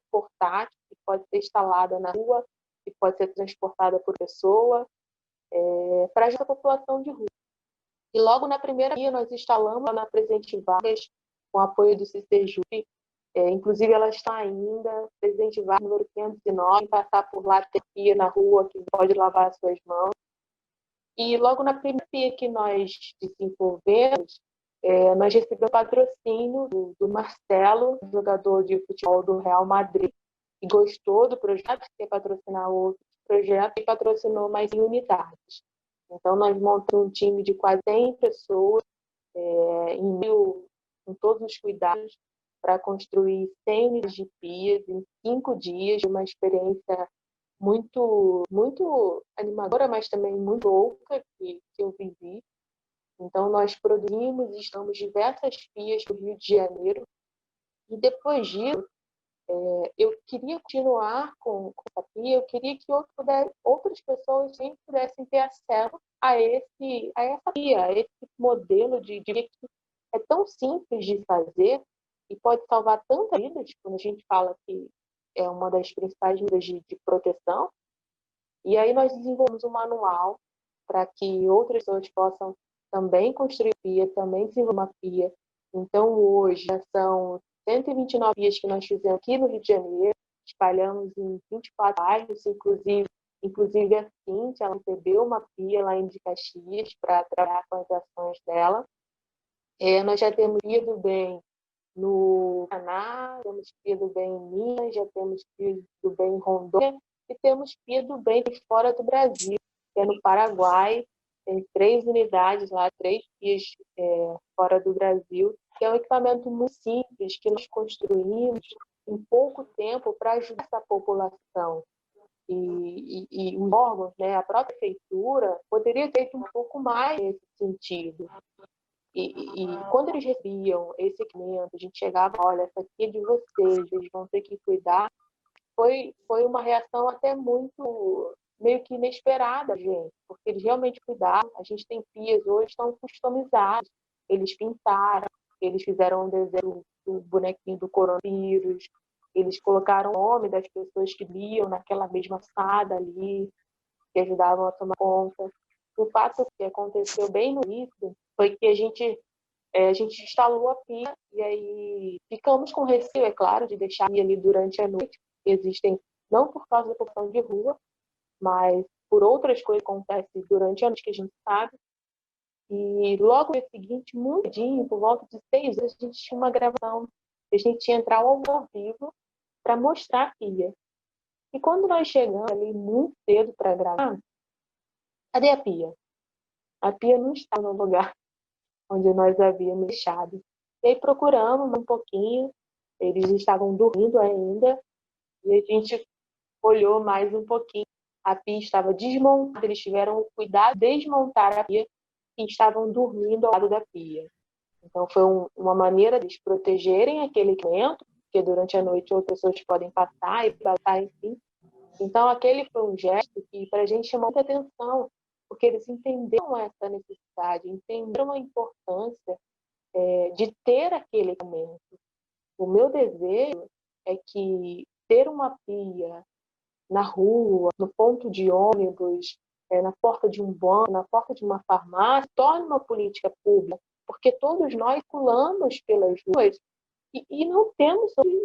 portátil que pode ser instalada na rua, que pode ser transportada por pessoa, para ajudar a população de rua. E logo na primeira pia nós instalamos na Presidente Vargas, com apoio do Cisterjup, inclusive ela está ainda, Presidente Vargas, número 509, passar por lá, ter pia na rua que pode lavar as suas mãos. E logo na primeira pia que nós desenvolvemos, nós recebemos patrocínio do Marcelo, jogador de futebol do Real Madrid, que gostou do projeto, quer patrocinar outro projeto e patrocinou mais em unidades. Então, nós montamos um time de quase 100 pessoas, em meio com todos os cuidados para construir 100 unidades de pias em 5 dias, uma experiência muito animadora, mas também muito louca que eu vivi. Então, nós produzimos e instalamos diversas pias no Rio de Janeiro. E depois disso, eu queria continuar com a pia, eu queria que outras pessoas também pudessem ter acesso a essa pia, a esse modelo de pia que é tão simples de fazer e pode salvar tantas vidas, quando a gente fala que é uma das principais medidas de proteção. E aí nós desenvolvemos um manual para que outras pessoas possam também construir pia, também desenvolver uma pia. Então, hoje, já são 129 pias que nós fizemos aqui no Rio de Janeiro, espalhamos em 24 bairros, inclusive a Cíntia, ela recebeu uma pia lá em de Caxias para trabalhar com as ações dela. Nós já temos Pia do Bem no Paraná, temos Pia do Bem em Minas, já temos Pia do Bem em Rondônia e temos Pia do Bem fora do Brasil, que é no Paraguai. Tem 3 unidades lá, 3 pias fora do Brasil, que é um equipamento muito simples que nós construímos em pouco tempo para ajudar essa população. E os órgãos, né, a própria prefeitura, poderia ter feito um pouco mais nesse sentido. E quando eles recebiam esse equipamento, a gente chegava, olha, essa aqui é de vocês, eles vão ter que cuidar. Foi uma reação até muito, meio que inesperada, gente, porque eles realmente cuidaram. A gente tem pias hoje, estão customizadas, eles pintaram, eles fizeram um desenho do bonequinho do coronavírus, eles colocaram o nome das pessoas que liam naquela mesma sala ali, que ajudavam a tomar conta. O fato que aconteceu bem no início foi que a gente instalou a pia e aí ficamos com receio, é claro, de deixar a pia ali durante a noite. Existem, não por causa da população de rua, mas por outras coisas que acontecem durante a noite que a gente sabe. E logo no dia seguinte, muito cedinho, por volta de 6 horas, a gente tinha uma gravação. A gente ia entrar ao vivo para mostrar a pia. E quando nós chegamos ali muito cedo para gravar, cadê a pia? A pia não estava no lugar onde nós havíamos deixado. E aí procuramos um pouquinho, eles estavam dormindo ainda, e a gente olhou mais um pouquinho. A pia estava desmontada, eles tiveram o cuidado de desmontar a pia e estavam dormindo ao lado da pia. Então foi uma maneira de eles protegerem aquele equipamento, porque durante a noite outras pessoas podem passar e passar, enfim. Então aquele foi um gesto que para a gente chamou muita atenção, porque eles entenderam essa necessidade, entenderam a importância de ter aquele equipamento. O meu desejo é que ter uma pia na rua, no ponto de ônibus, na porta de um banco, na porta de uma farmácia, torne uma política pública, porque todos nós pulamos pelas ruas e não temos onde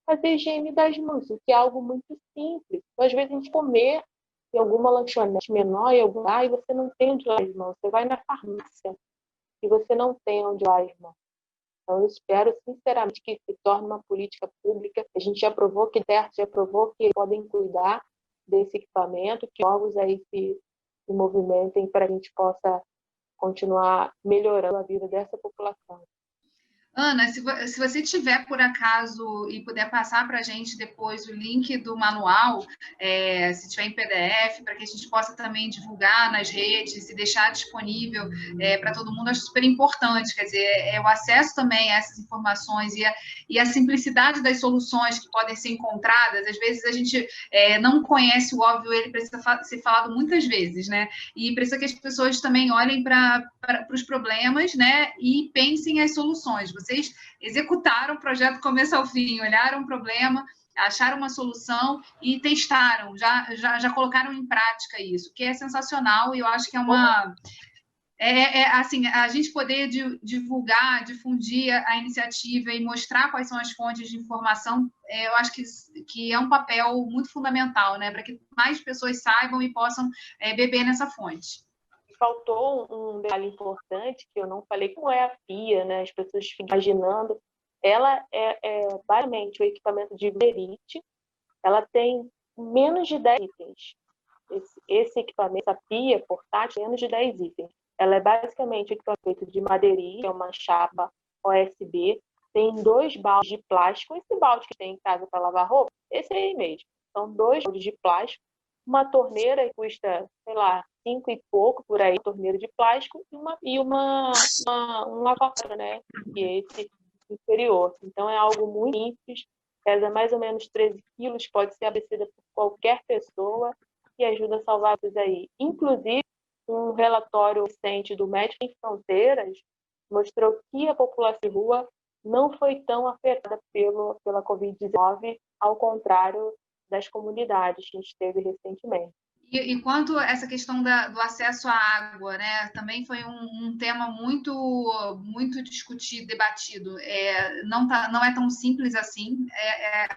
fazer higiene das mãos, o que é algo muito simples. Às vezes a gente comer em alguma lanchonete menor em algum lugar e você não tem onde lavar as mãos. Você vai na farmácia e você não tem onde lavar as mãos. Então, eu espero, sinceramente, que se torne uma política pública. A gente já provou que podem cuidar desse equipamento, que órgãos aí se movimentem para a gente possa continuar melhorando a vida dessa população. Ana, se você tiver, por acaso, e puder passar para a gente depois o link do manual, se tiver em PDF, para que a gente possa também divulgar nas redes e deixar disponível para todo mundo, acho super importante. Quer dizer, o acesso também a essas informações e a simplicidade das soluções que podem ser encontradas. Às vezes a gente não conhece o óbvio, ele precisa ser falado muitas vezes, né? E precisa que as pessoas também olhem para os problemas, né? E pensem as soluções. Vocês executaram o projeto do começo ao fim, olharam o problema, acharam uma solução e testaram, já colocaram em prática isso, que é sensacional, e eu acho que é uma... assim, a gente poder divulgar, difundir a iniciativa e mostrar quais são as fontes de informação, eu acho que é um papel muito fundamental, né, para que mais pessoas saibam e possam beber nessa fonte. Faltou um detalhe importante que eu não falei, como é a pia, né? As pessoas ficam imaginando. Ela é basicamente o equipamento de Verite. Ela tem menos de 10 itens. Esse equipamento, essa pia portátil, menos de 10 itens. Ela é basicamente um equipamento de madeirinha, uma chapa OSB, tem 2 baldes de plástico, esse balde que tem em casa para lavar roupa, esse aí mesmo. São 2 baldes de plástico, uma torneira que custa, sei lá, 5 e pouco por aí, torneira de plástico, e um lavatório, né? Que é esse inferior. Então é algo muito simples, pesa mais ou menos 13 quilos, pode ser abastecida por qualquer pessoa e ajuda a salvar vidas aí. Inclusive, um relatório recente do Médicos Sem Fronteiras mostrou que a população de rua não foi tão afetada pela Covid-19, ao contrário das comunidades que a gente teve recentemente. E quanto a essa questão do acesso à água, né, também foi um tema muito discutido, debatido. Não é tão simples assim.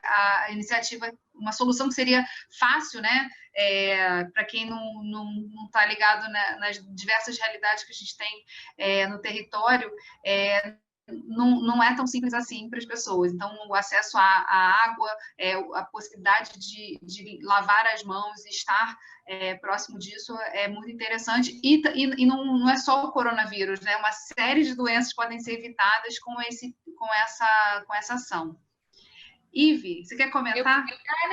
A iniciativa, uma solução que seria fácil, né, para quem não está ligado, né, nas diversas realidades que a gente tem no território, não é tão simples assim para as pessoas. Então, o acesso à água, a possibilidade de lavar as mãos e estar próximo disso é muito interessante. E não é só o coronavírus, né? Uma série de doenças podem ser evitadas com essa ação. Ive, você quer comentar?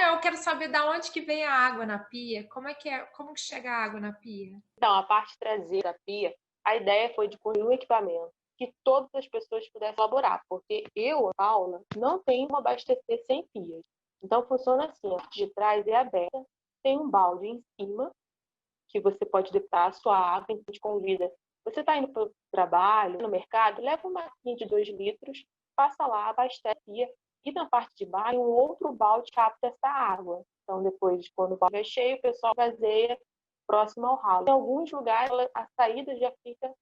Eu quero saber de onde que vem a água na pia. Como que chega a água na pia? Então, a parte traseira da pia, a ideia foi de construir um equipamento que todas as pessoas pudessem elaborar, porque eu, Paula, não tenho como abastecer sem pias. Então, funciona assim, a parte de trás é aberta, tem um balde em cima, que você pode depositar a sua água, então te convida. Você está indo para o trabalho, no mercado, leva uma maquinha de 2 litros, passa lá, abastece a pia, e na parte de baixo, um outro balde capta essa água. Então, depois, quando o balde é cheio, o pessoal vazeia próximo ao ralo. Em alguns lugares, a saída já fica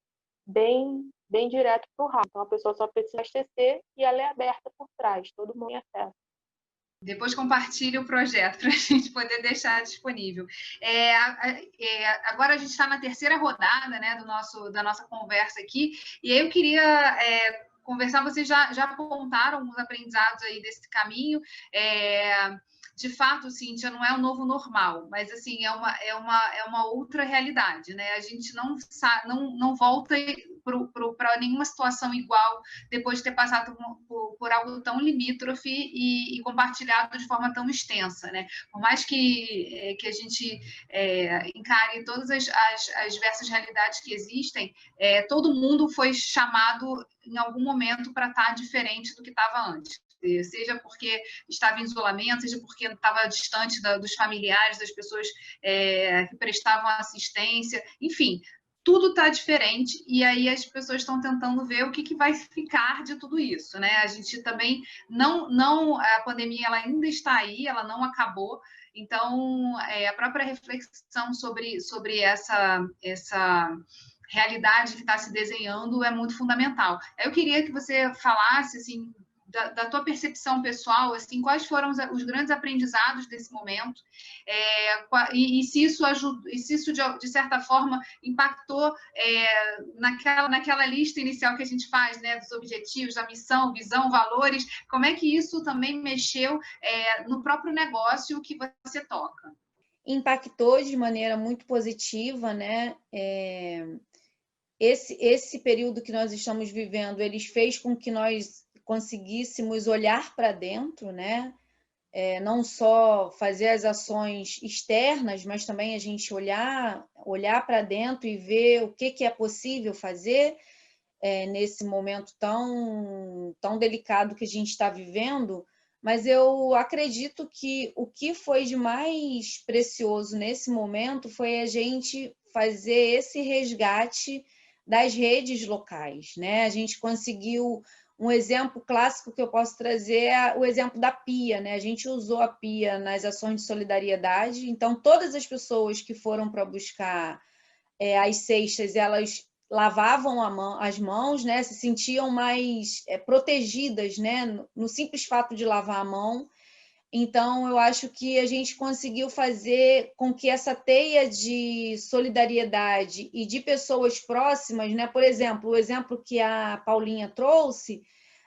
bem direto para o ralo. Então, a pessoa só precisa abastecer e ela é aberta por trás, todo mundo tem acesso. Depois compartilhe o projeto para a gente poder deixar disponível. Agora a gente está na terceira rodada, né, da nossa conversa aqui, e aí eu queria conversar, vocês já apontaram alguns aprendizados aí desse caminho. De fato, Cíntia, não é um novo normal, mas assim, é uma outra realidade, né? A gente não volta para nenhuma situação igual depois de ter passado por algo tão limítrofe e compartilhado de forma tão extensa, né? Por mais que a gente encare todas as diversas realidades que existem, todo mundo foi chamado em algum momento para estar diferente do que estava antes. Seja porque estava em isolamento, seja porque estava distante dos familiares, das pessoas que prestavam assistência, enfim, tudo está diferente, e aí as pessoas estão tentando ver o que vai ficar de tudo isso, né? A gente também a pandemia ela ainda está aí, ela não acabou, então a própria reflexão sobre essa realidade que está se desenhando é muito fundamental. Eu queria que você falasse, assim, da tua percepção pessoal, assim, quais foram os grandes aprendizados desse momento, e se isso ajudou, e se isso de certa forma impactou naquela lista inicial que a gente faz, né, dos objetivos, da missão, visão, valores, como é que isso também mexeu no próprio negócio que você toca? Impactou de maneira muito positiva, né? Esse período que nós estamos vivendo, ele fez com que nós conseguíssemos olhar para dentro, né? Não só fazer as ações externas, mas também a gente olhar para dentro e ver o que é possível fazer nesse momento tão delicado que a gente está vivendo. Mas eu acredito que o que foi de mais precioso nesse momento foi a gente fazer esse resgate das redes locais, né? A gente conseguiu. Um exemplo clássico que eu posso trazer é o exemplo da pia, né? A gente usou a pia nas ações de solidariedade, então todas as pessoas que foram para buscar as cestas, elas lavavam as mãos, né? Se sentiam mais protegidas, né? No simples fato de lavar a mão. Então, eu acho que a gente conseguiu fazer com que essa teia de solidariedade e de pessoas próximas, né? Por exemplo, o exemplo que a Paulinha trouxe,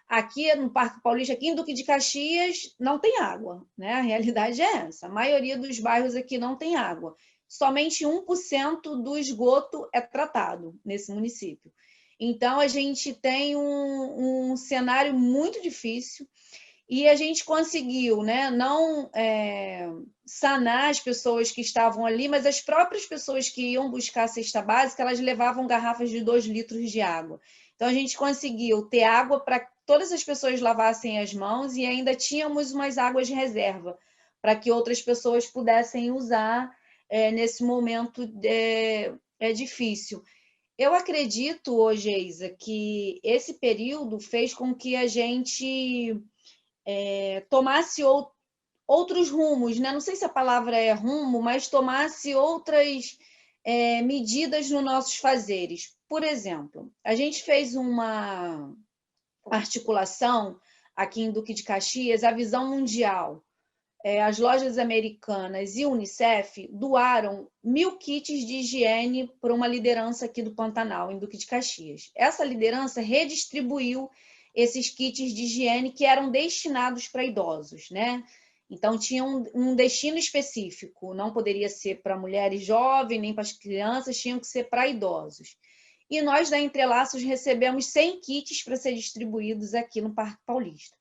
aqui no Parque Paulista, aqui em Duque de Caxias, não tem água, né? A realidade é essa. A maioria dos bairros aqui não tem água. somente 1% do esgoto é tratado nesse município. Então, a gente tem um cenário muito difícil e a gente conseguiu, né, não sanar as pessoas que estavam ali, mas as próprias pessoas que iam buscar a cesta básica, elas levavam garrafas de 2 litros de água. Então, a gente conseguiu ter água para que todas as pessoas lavassem as mãos e ainda tínhamos umas águas de reserva para que outras pessoas pudessem usar nesse momento difícil. Eu acredito, hoje, Geisa, que esse período fez com que a gente tomasse outros rumos, né? Não sei se a palavra é rumo, mas tomasse outras medidas nos nossos fazeres. Por exemplo, a gente fez uma articulação aqui em Duque de Caxias, a Visão Mundial. As lojas americanas e o Unicef doaram 1.000 kits de higiene para uma liderança aqui do Pantanal, em Duque de Caxias. Essa liderança redistribuiu esses kits de higiene que eram destinados para idosos, né? Então, tinha um destino específico, não poderia ser para mulheres jovens, nem para as crianças, tinham que ser para idosos. E nós, da Entrelaços, recebemos 100 kits para ser distribuídos aqui no Parque Paulista.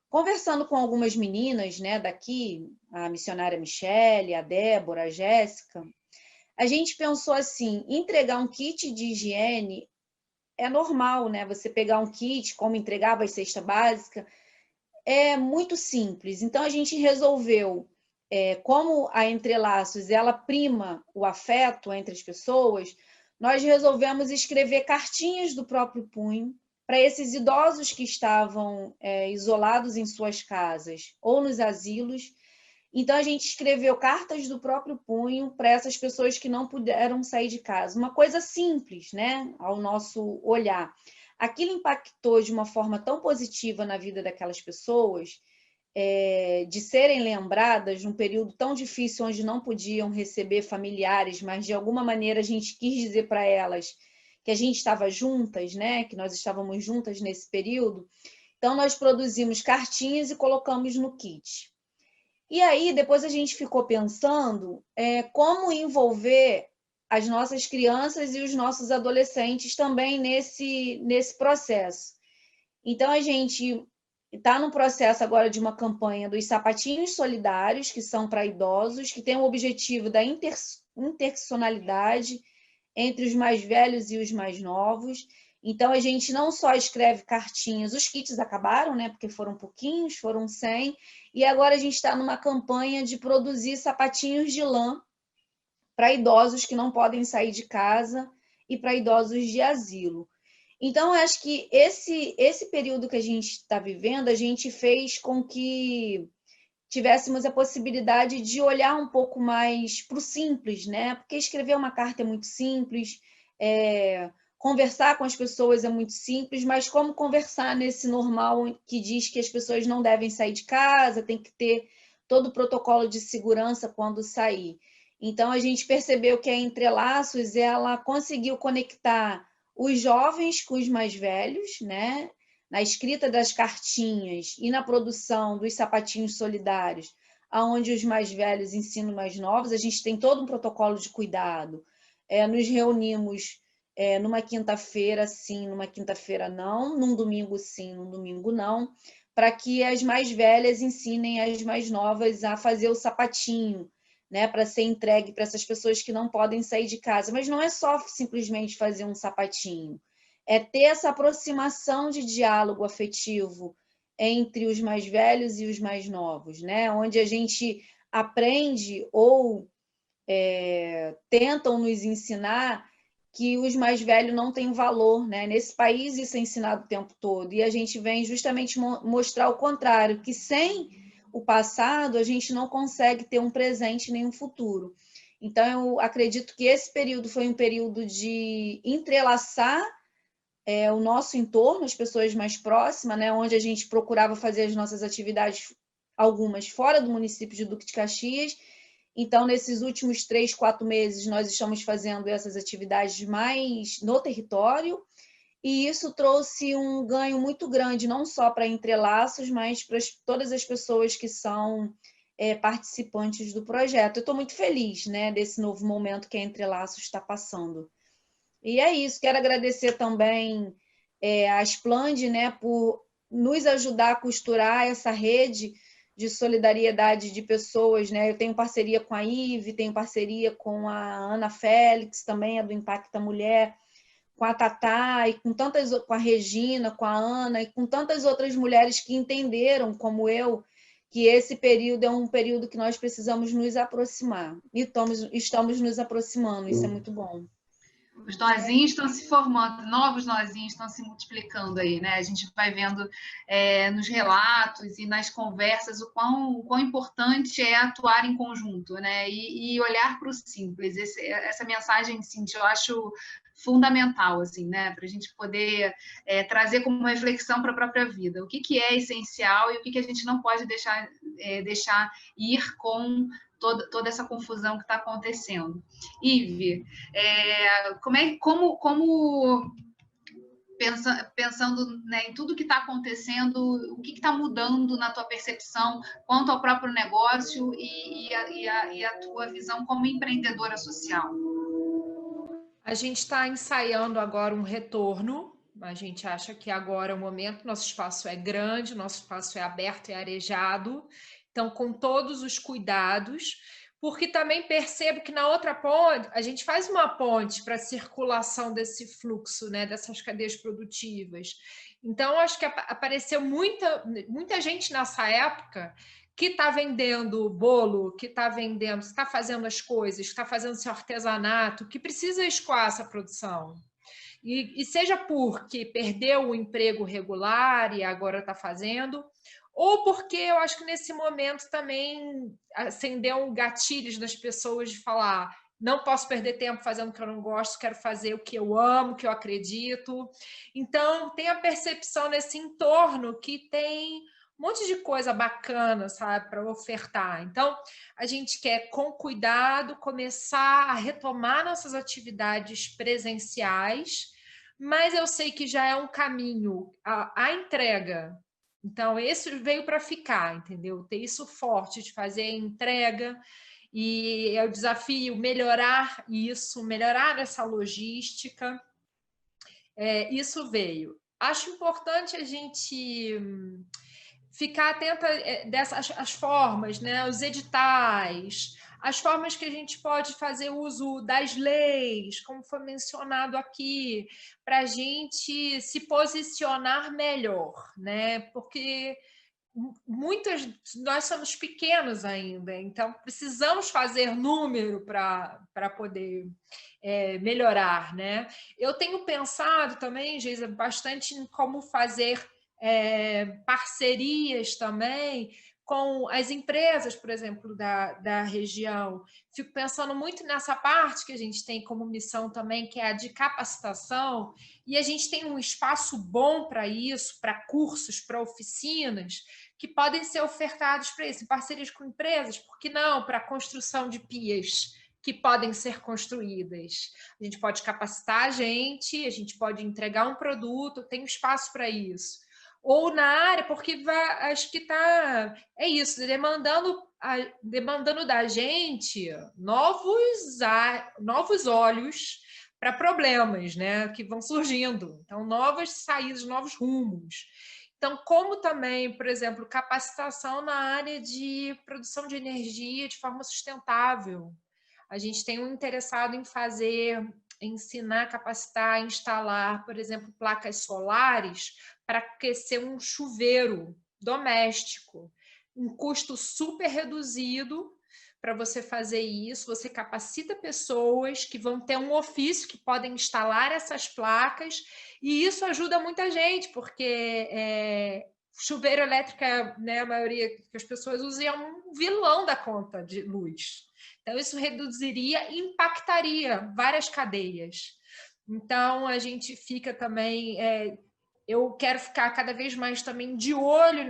Conversando com algumas meninas, né, daqui, a missionária Michele, a Débora, a Jéssica, a gente pensou assim, entregar um kit de higiene é normal, né? Você pegar um kit, como entregava a cesta básica, é muito simples. Então, a gente resolveu, como a Entrelaços, ela prima o afeto entre as pessoas, nós resolvemos escrever cartinhas do próprio punho para esses idosos que estavam isolados em suas casas ou nos asilos. Então, a gente escreveu cartas do próprio punho para essas pessoas que não puderam sair de casa. Uma coisa simples, né, ao nosso olhar. Aquilo impactou de uma forma tão positiva na vida daquelas pessoas, de serem lembradas num período tão difícil, onde não podiam receber familiares, mas de alguma maneira a gente quis dizer para elas que a gente estava juntas, né, que nós estávamos juntas nesse período. Então, nós produzimos cartinhas e colocamos no kit. E aí, depois a gente ficou pensando como envolver as nossas crianças e os nossos adolescentes também nesse processo. Então, a gente está no processo agora de uma campanha dos sapatinhos solidários, que são para idosos, que tem o objetivo da interseccionalidade entre os mais velhos e os mais novos. Então, a gente não só escreve cartinhas, os kits acabaram, né? Porque foram pouquinhos, foram 100, e agora a gente está numa campanha de produzir sapatinhos de lã para idosos que não podem sair de casa e para idosos de asilo. Então, eu acho que esse período que a gente está vivendo, a gente fez com que tivéssemos a possibilidade de olhar um pouco mais para o simples, né? Porque escrever uma carta é muito simples, conversar com as pessoas é muito simples, mas como conversar nesse normal que diz que as pessoas não devem sair de casa, tem que ter todo o protocolo de segurança quando sair. Então, a gente percebeu que a Entrelaços, ela conseguiu conectar os jovens com os mais velhos, né? Na escrita das cartinhas e na produção dos sapatinhos solidários, onde os mais velhos ensinam os mais novos. A gente tem todo um protocolo de cuidado. Nos reunimos numa quinta-feira sim, numa quinta-feira não, num domingo sim, num domingo não, para que as mais velhas ensinem as mais novas a fazer o sapatinho, né, para ser entregue para essas pessoas que não podem sair de casa. Mas não é só simplesmente fazer um sapatinho, é ter essa aproximação de diálogo afetivo entre os mais velhos e os mais novos, né? Onde a gente aprende ou tentam nos ensinar que os mais velhos não têm valor, né? Nesse país isso é ensinado o tempo todo, e a gente vem justamente mostrar o contrário, que sem o passado a gente não consegue ter um presente nem um futuro. Então, eu acredito que esse período foi um período de entrelaçar o nosso entorno, as pessoas mais próximas, né? Onde a gente procurava fazer as nossas atividades, algumas fora do município de Duque de Caxias. Então, nesses últimos 3, 4 meses, nós estamos fazendo essas atividades mais no território, e isso trouxe um ganho muito grande, não só para Entrelaços, mas para todas as pessoas que são participantes do projeto. Eu estou muito feliz, né, desse novo momento que a Entre Laços está passando. E é isso, quero agradecer também a Splend, né, por nos ajudar a costurar essa rede de solidariedade de pessoas, né? Eu tenho parceria com a IVE, tenho parceria com a Ana Félix, também é do Impacta Mulher, com a Tatá, e com a Regina, com a Ana, e com tantas outras mulheres que entenderam, como eu, que esse período é um período que nós precisamos nos aproximar. E estamos nos aproximando, isso é muito bom. Os nozinhos estão se formando, novos nozinhos estão se multiplicando aí, né? A gente vai vendo nos relatos e nas conversas o quão importante é atuar em conjunto, né? E olhar para o simples. Essa mensagem, Cíntia, eu acho fundamental, assim, né? Para a gente poder trazer como uma reflexão para a própria vida. O que é essencial e o que a gente não pode deixar ir com toda essa confusão que está acontecendo. Ive, pensando, né, em tudo que está acontecendo, o que está mudando na tua percepção quanto ao próprio negócio e a tua visão como empreendedora social? A gente está ensaiando agora um retorno. A gente acha que agora é o momento, nosso espaço é grande, nosso espaço é aberto e arejado. Então, com todos os cuidados, porque também percebo que na outra ponte, a gente faz uma ponte para a circulação desse fluxo, né, dessas cadeias produtivas. Então, acho que apareceu muita gente nessa época que está vendendo bolo, que está vendendo, está fazendo as coisas, está fazendo seu artesanato, que precisa escoar essa produção. E seja porque perdeu o emprego regular e agora está fazendo, ou porque eu acho que nesse momento também acendeu gatilhos das pessoas de falar: não posso perder tempo fazendo o que eu não gosto, quero fazer o que eu amo, o que eu acredito. Então, tem a percepção nesse entorno que tem um monte de coisa bacana, sabe, para ofertar. Então, a gente quer, com cuidado, começar a retomar nossas atividades presenciais, mas eu sei que já é um caminho, a entrega. Então, esse veio para ficar, entendeu? Ter isso forte de fazer a entrega, e é o desafio melhorar isso, melhorar essa logística. Isso veio. Acho importante a gente ficar atenta dessas as formas, né? Os editais, as formas que a gente pode fazer uso das leis, como foi mencionado aqui, para a gente se posicionar melhor, né? Porque nós somos pequenos ainda, então precisamos fazer número para poder melhorar, né? Eu tenho pensado também, Geisa, bastante em como fazer parcerias também com as empresas, por exemplo, da região. Fico pensando muito nessa parte que a gente tem como missão também, que é a de capacitação, e a gente tem um espaço bom para isso, para cursos, para oficinas, que podem ser ofertados para isso, em parcerias com empresas, por que não? Para a construção de pias que podem ser construídas. A gente pode capacitar a gente pode entregar um produto, tem espaço para isso. Ou na área, porque acho que é isso, demandando da gente novos olhos para problemas, né, que vão surgindo. Então, novas saídas, novos rumos. Então, como também, por exemplo, capacitação na área de produção de energia de forma sustentável. A gente tem um interessado em ensinar, capacitar, instalar, por exemplo, placas solares para aquecer um chuveiro doméstico. Um custo super reduzido para você fazer isso. Você capacita pessoas que vão ter um ofício, que podem instalar essas placas, e isso ajuda muita gente, porque chuveiro elétrico, né, a maioria que as pessoas usam, é um vilão da conta de luz. Então, isso reduziria e impactaria várias cadeias. Então, a gente fica também... eu quero ficar cada vez mais também de olho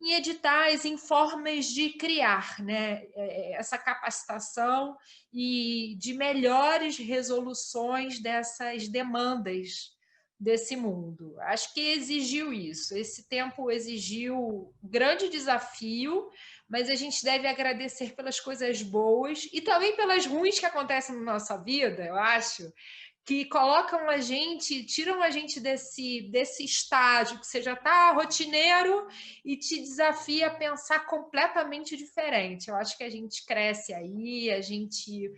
em editais, em formas de criar, né, essa capacitação e de melhores resoluções dessas demandas desse mundo. Acho que exigiu isso. Esse tempo exigiu grande desafio, mas a gente deve agradecer pelas coisas boas e também pelas ruins que acontecem na nossa vida, eu acho, que colocam a gente, tiram a gente desse estágio que você já está rotineiro e te desafia a pensar completamente diferente. Eu acho que a gente cresce aí, a gente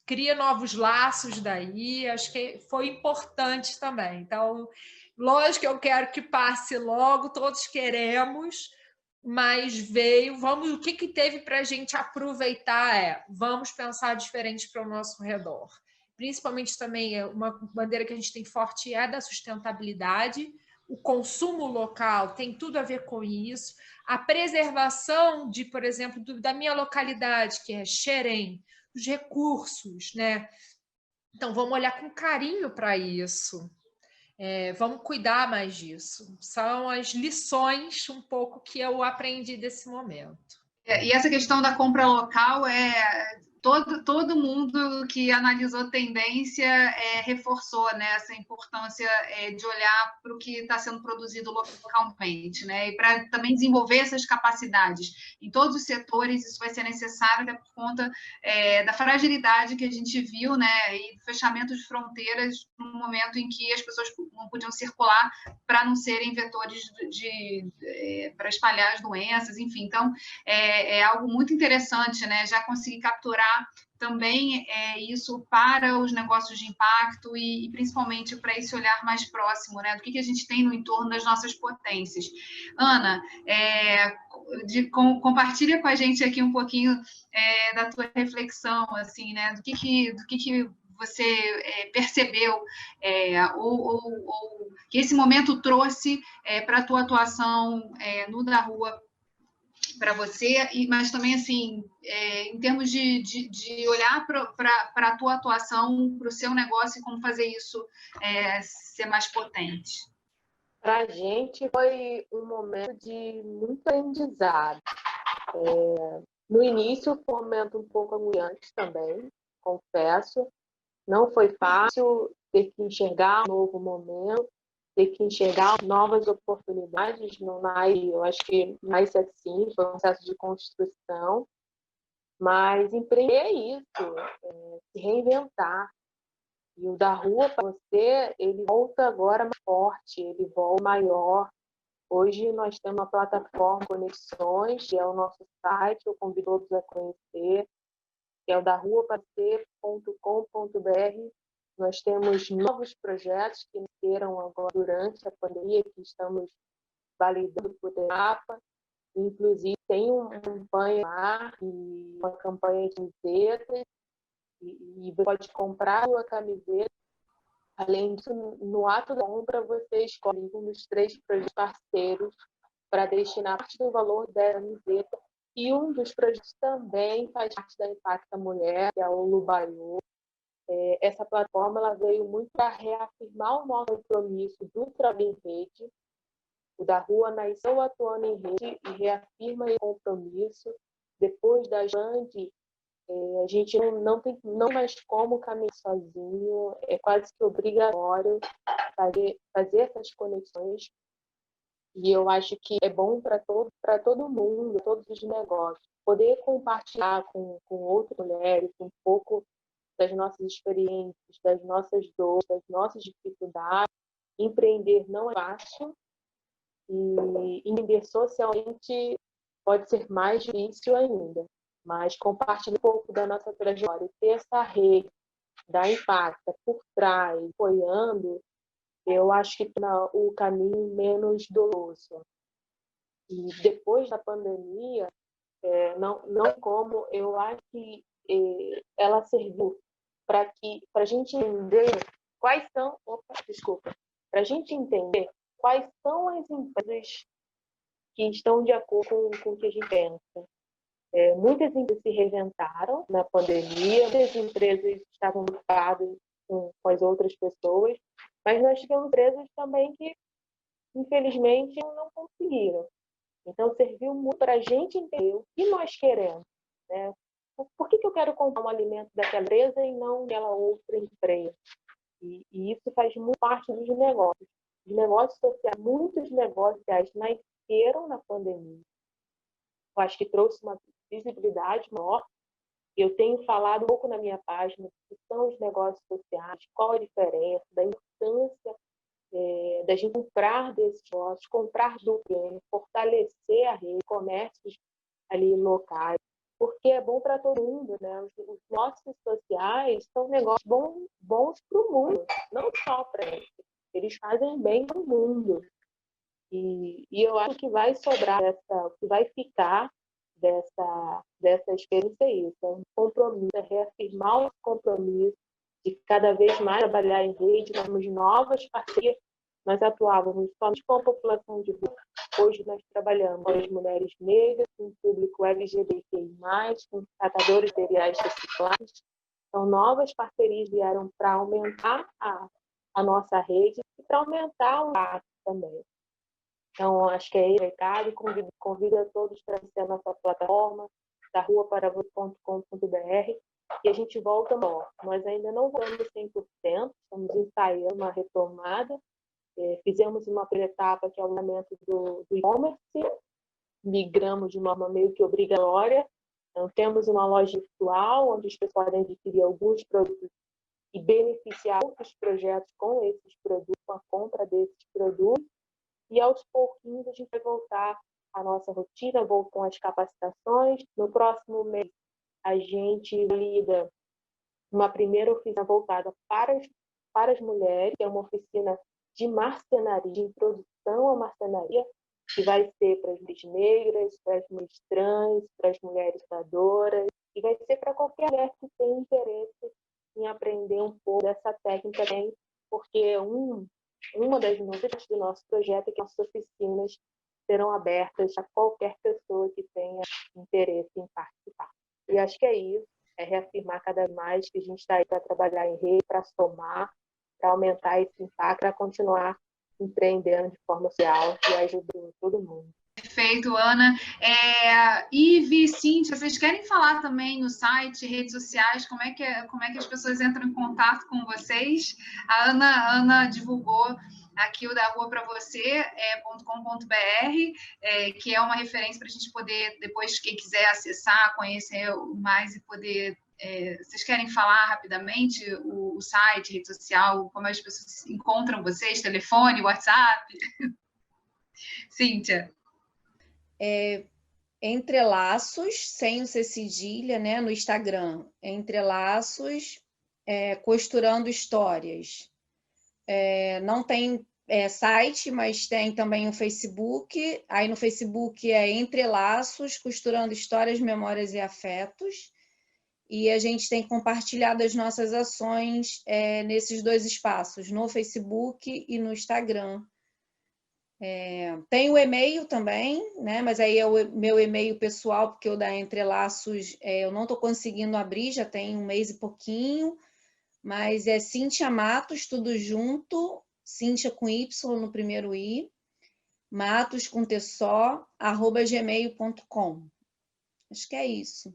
cria novos laços daí, acho que foi importante também. Então, lógico que eu quero que passe logo, todos queremos, mas veio, vamos, o que teve para a gente aproveitar vamos pensar diferente para o nosso redor. Principalmente também, uma bandeira que a gente tem forte é da sustentabilidade, o consumo local tem tudo a ver com isso, a preservação de, por exemplo, da minha localidade, que é Xerém, os recursos, né? Então, vamos olhar com carinho para isso. Vamos cuidar mais disso. São as lições um pouco que eu aprendi desse momento. E essa questão da compra local todo mundo que analisou tendência reforçou, né, essa importância de olhar para o que está sendo produzido localmente, né, e para também desenvolver essas capacidades em todos os setores. Isso vai ser necessário, até por conta da fragilidade que a gente viu, né, e do fechamento de fronteiras no momento em que as pessoas não podiam circular para não serem vetores para espalhar as doenças, enfim. Então, é algo muito interessante, né? Já conseguir capturar também isso para os negócios de impacto e principalmente para esse olhar mais próximo, né? Do que a gente tem no entorno das nossas potências. Ana, compartilha com a gente aqui um pouquinho da tua reflexão, assim, né? Do que você percebeu ou que esse momento trouxe para a tua atuação no Da Rua para você, mas também, assim, em termos de olhar para a tua atuação, para o seu negócio e como fazer isso ser mais potente. Para a gente foi um momento de muito aprendizado. No início foi um momento um pouco agoniante também, confesso. Não foi fácil ter que enxergar um novo momento, ter que enxergar novas oportunidades. Eu acho que nasce assim, foi um processo de construção. Mas empreender é isso, se reinventar. E o Da Rua, para você, ele volta agora mais forte, ele volta maior. Hoje nós temos uma plataforma Conexões, que é o nosso site, eu convido todos a conhecer, que é o daruapacer.com.br. Nós temos novos projetos que nasceram agora durante a pandemia, que estamos validando por etapa. Inclusive, tem uma campanha lá, uma campanha de camisetas, e você pode comprar a sua camiseta. Além disso, no ato da compra, você escolhe um dos 3 projetos parceiros para destinar parte do valor da camiseta. E um dos projetos também faz parte da Impacta Mulher, que é o Lubaiô. Essa plataforma ela veio muito para reafirmar o nosso compromisso do trabalho em rede. O Da Rua nasceu atuando em rede e reafirma esse compromisso. Depois da grande, a gente não tem mais como caminhar sozinho, é quase que obrigatório fazer essas conexões. E eu acho que é bom para todo mundo, todos os negócios, poder compartilhar com outras mulheres um pouco das nossas experiências, das nossas dores, das nossas dificuldades. Empreender não é fácil e empreender socialmente pode ser mais difícil ainda. Mas compartilhar um pouco da nossa trajetória e ter essa rede da Impacta por trás, apoiando, eu acho que torna o caminho menos doloroso. E depois da pandemia, não como, eu acho que ela serviu para a gente entender quais são, para a gente entender quais são as empresas que estão de acordo com o que a gente pensa. Muitas empresas se reinventaram na pandemia, muitas empresas estavam ocupadas com as outras pessoas, mas nós tivemos empresas também que, infelizmente, não conseguiram. Então, serviu muito para a gente entender o que nós queremos, né? Por que eu quero comprar um alimento daquela empresa e não daquela outra empresa? E isso faz muito parte dos negócios. Os negócios sociais, muitos negócios sociais nasceram na pandemia. eu acho que trouxe uma visibilidade maior. Eu tenho falado um pouco na minha página do que são os negócios sociais, qual a diferença, da importância da gente comprar desses negócios, comprar do cliente, fortalecer a rede, comércios ali locais, porque é bom para todo mundo, né? Os negócios sociais são negócios bons para o mundo, não só para eles. Eles fazem bem para o mundo. E eu acho que vai sobrar, que vai ficar dessa experiência é isso, é um compromisso, é reafirmar o compromisso de cada vez mais trabalhar em rede, temos novas parcerias. Nós atuávamos somente com a população de rua, hoje nós trabalhamos com as mulheres negras, com o público LGBTI+, com catadores de materiais reciclados. Então, novas parcerias vieram para aumentar a nossa rede e para aumentar o impacto também. Então, acho que é esse recado, convido a todos para conhecer a nossa plataforma, da ruaparavos.com.br, e a gente volta logo. Nós ainda não voltamos 100%, estamos ensaiando uma retomada, fizemos uma primeira etapa, que é o lançamento do e-commerce, migramos de forma meio que obrigatória, então temos uma loja virtual, onde as pessoas podem adquirir alguns produtos e beneficiar outros projetos com esses produtos, com a compra desses produtos. E aos pouquinhos a gente vai voltar à nossa rotina, com as capacitações. No próximo mês a gente lida uma primeira oficina voltada para as mulheres, que é uma oficina de marcenaria, de introdução à marcenaria, que vai ser para as mulheres negras, para as mulheres trans, para as mulheres doadoras, e vai ser para qualquer mulher que tenha interesse em aprender um pouco dessa técnica também, porque uma das novidades do nosso projeto é que nossas oficinas serão abertas a qualquer pessoa que tenha interesse em participar. E acho que é isso, é reafirmar cada vez mais que a gente está aí para trabalhar em rede, para somar, para aumentar esse impacto, para continuar empreendendo de forma social e ajudando todo mundo. Perfeito, Ana. Ive, Cíntia, vocês querem falar também no site, redes sociais, como é que as pessoas entram em contato com vocês? A Ana divulgou aqui o da rua para você.com.br, que é uma referência para a gente poder, depois, quem quiser acessar, conhecer mais e poder... vocês querem falar rapidamente o site, rede social, como as pessoas encontram vocês, telefone, WhatsApp? Cíntia. Entrelaços, sem o C cedilha, né, no Instagram. Entrelaços, costurando histórias. Não tem site, mas tem também o Facebook. Aí no Facebook é Entrelaços, costurando histórias, memórias e afetos. E a gente tem compartilhado as nossas ações nesses dois espaços, no Facebook e no Instagram. Tem o e-mail também, né? Mas aí é o meu e-mail pessoal, porque o da Entrelaços eu não estou conseguindo abrir, já tem um mês e pouquinho, mas é Cíntia Matos, tudo junto, Cíntia com Y no primeiro I, Matos com T só, @gmail.com. Acho que é isso.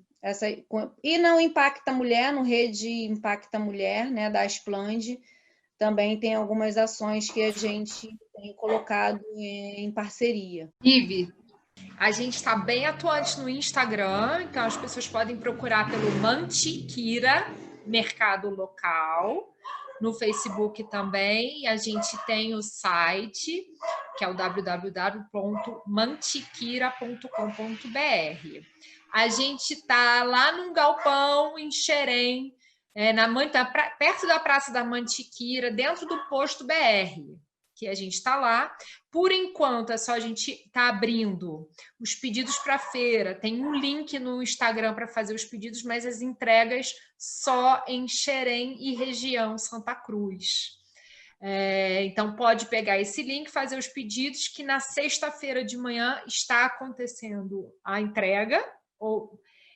E não Impacta Mulher, no Rede Impacta Mulher, né, da Asplande, também tem algumas ações que a gente tem colocado em parceria. Ive. A gente está bem atuante no Instagram, então as pessoas podem procurar pelo Mantiquira Mercado Local. No Facebook também, a gente tem o site, que é o www.mantiquira.com.br. A gente está lá num galpão em Xerém, perto da Praça da Mantiquira, dentro do Posto BR, que a gente está lá. Por enquanto, é só a gente está abrindo os pedidos para a feira. Tem um link no Instagram para fazer os pedidos, mas as entregas só em Xerém e região Santa Cruz. Então, pode pegar esse link, fazer os pedidos, que na sexta-feira de manhã está acontecendo a entrega,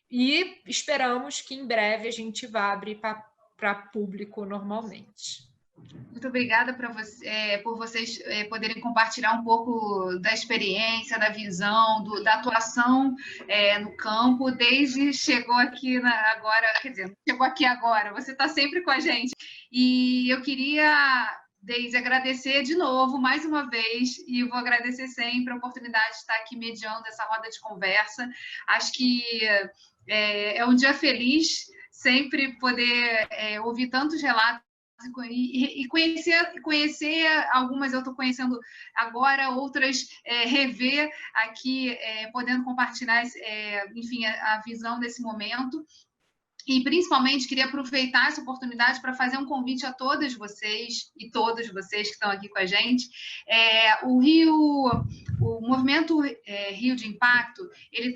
e esperamos que em breve a gente vá abrir para público normalmente. Muito obrigada por vocês poderem compartilhar um pouco da experiência, da visão, da atuação no campo, desde chegou aqui agora, quer dizer, chegou aqui agora, você está sempre com a gente. E eu queria Deise, agradecer de novo, mais uma vez, e eu vou agradecer sempre a oportunidade de estar aqui mediando essa roda de conversa. Acho que é um dia feliz sempre poder ouvir tantos relatos e conhecer algumas eu estou conhecendo agora, outras rever aqui, podendo compartilhar, enfim, a visão desse momento. E, principalmente, queria aproveitar essa oportunidade para fazer um convite a todas vocês e todos vocês que estão aqui com a gente. O movimento Rio de Impacto, ele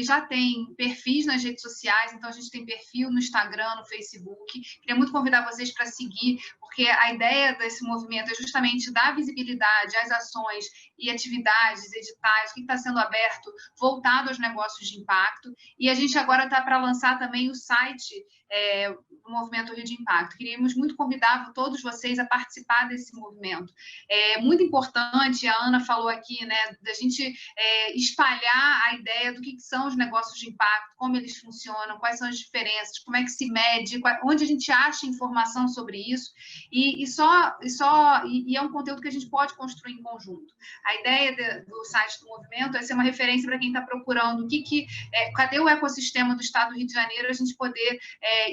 já tem perfis nas redes sociais, então a gente tem perfil no Instagram, no Facebook. Queria muito convidar vocês para seguir, porque a ideia desse movimento é justamente dar visibilidade às ações e atividades, editais, o que está sendo aberto voltado aos negócios de impacto. E a gente agora está para lançar também o site do Movimento Rio de Impacto. Queríamos muito convidar todos vocês a participar desse movimento. É muito importante, a Ana falou aqui, né, da gente espalhar a ideia do que são os negócios de impacto, como eles funcionam, quais são as diferenças, como é que se mede, onde a gente acha informação sobre isso, e é um conteúdo que a gente pode construir em conjunto. A ideia do site do movimento é ser uma referência para quem está procurando cadê o ecossistema do Estado do Rio de Janeiro, a gente poder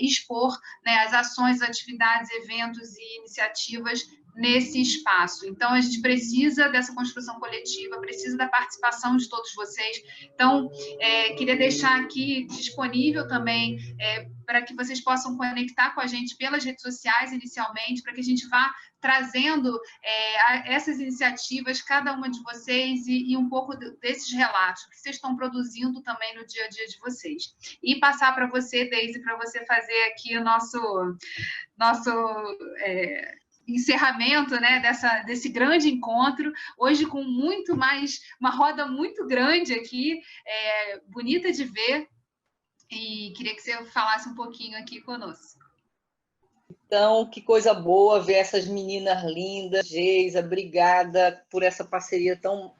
expor, né, as ações, atividades, eventos e iniciativas nesse espaço. Então, a gente precisa dessa construção coletiva, precisa da participação de todos vocês. Então, queria deixar aqui disponível também para que vocês possam conectar com a gente pelas redes sociais inicialmente, para que a gente vá trazendo essas iniciativas, cada uma de vocês, e um pouco desses relatos que vocês estão produzindo também no dia a dia de vocês. E passar para você, Deise, para você fazer aqui o nosso encerramento, né, desse grande encontro, hoje com uma roda muito grande aqui, bonita de ver, e queria que você falasse um pouquinho aqui conosco. Então, que coisa boa ver essas meninas lindas. Geisa, obrigada por essa parceria tão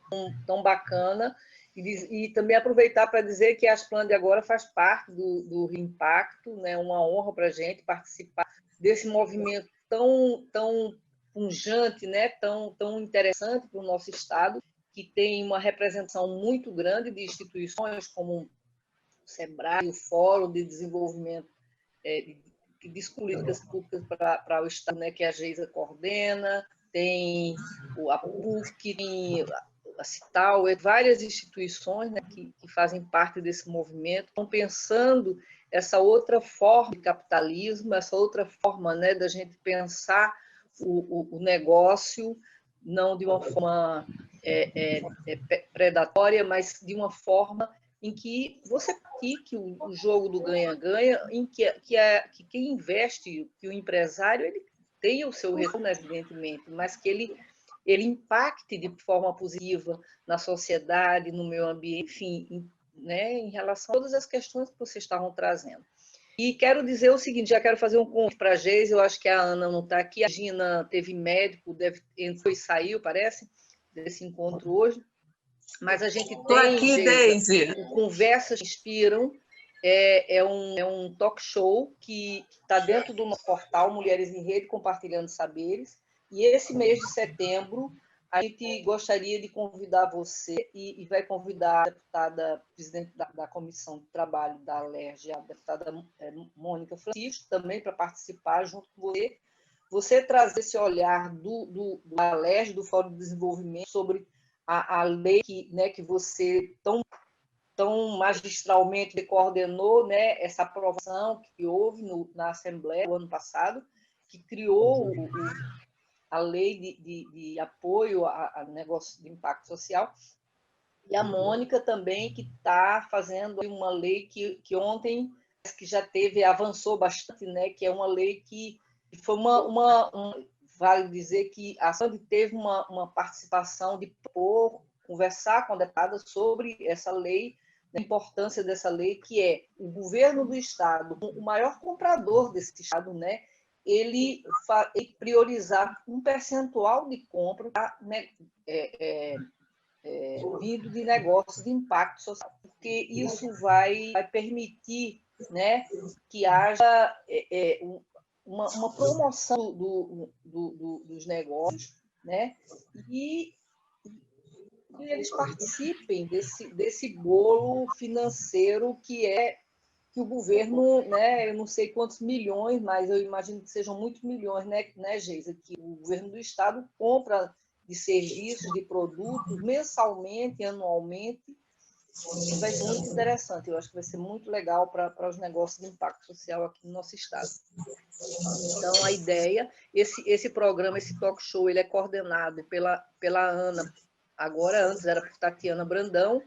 bacana. E também aproveitar para dizer que a Asplande agora faz parte do Impacto, né? Uma honra para a gente participar desse movimento tão pungente, né? tão interessante para o nosso Estado, que tem uma representação muito grande de instituições como o SEBRAE, o Fórum de Desenvolvimento que diz políticas públicas para o Estado, né, que a Geisa coordena, tem a PUC, tem a Cital, várias instituições, né, que fazem parte desse movimento, estão pensando essa outra forma de capitalismo, essa outra forma, né, da gente pensar o negócio, não de uma forma predatória, mas de uma forma em que você pratique o jogo do ganha-ganha, em que quem investe, que o empresário, ele tenha o seu retorno, evidentemente, mas que ele impacte de forma positiva na sociedade, no meio ambiente, enfim, né, em relação a todas as questões que vocês estavam trazendo. E quero dizer o seguinte, já quero fazer um convite para a Geise, eu acho que a Ana não está aqui, a Gina teve médico, entrou e saiu, parece, desse encontro hoje. Mas a gente tem aqui, Deise. Conversas que Inspiram, é um talk show que está dentro do nosso portal Mulheres em Rede, Compartilhando Saberes, e esse mês de setembro a gente gostaria de convidar você e vai convidar a deputada, presidente da Comissão de Trabalho da Alerj, a deputada Mônica Francisco, também para participar junto com você trazer esse olhar do Alerj, do Fórum de Desenvolvimento, sobre a lei que você tão magistralmente coordenou, né, essa aprovação que houve na Assembleia no ano passado, que criou a lei de apoio a negócios de impacto social, e a Mônica também, que está fazendo uma lei que ontem que já avançou bastante, né, que é uma lei que foi vale dizer que a Sandra teve uma participação de conversar com a deputada sobre essa lei, a importância dessa lei, que é o governo do Estado, o maior comprador desse Estado, né, ele priorizar um percentual de compra vindo de negócios de impacto social, porque isso vai permitir, né, que haja uma promoção dos negócios, né? E eles participem desse bolo financeiro que o governo, né? Eu não sei quantos milhões, mas eu imagino que sejam muitos milhões, né, Geisa? Que o governo do estado compra de serviços, de produtos, mensalmente, anualmente. Isso vai ser muito interessante. Eu acho que vai ser muito legal para os negócios de impacto social aqui no nosso estado. Então, a ideia, esse programa, esse talk show, ele é coordenado pela Ana. Agora, antes era por Tatiana Brandão.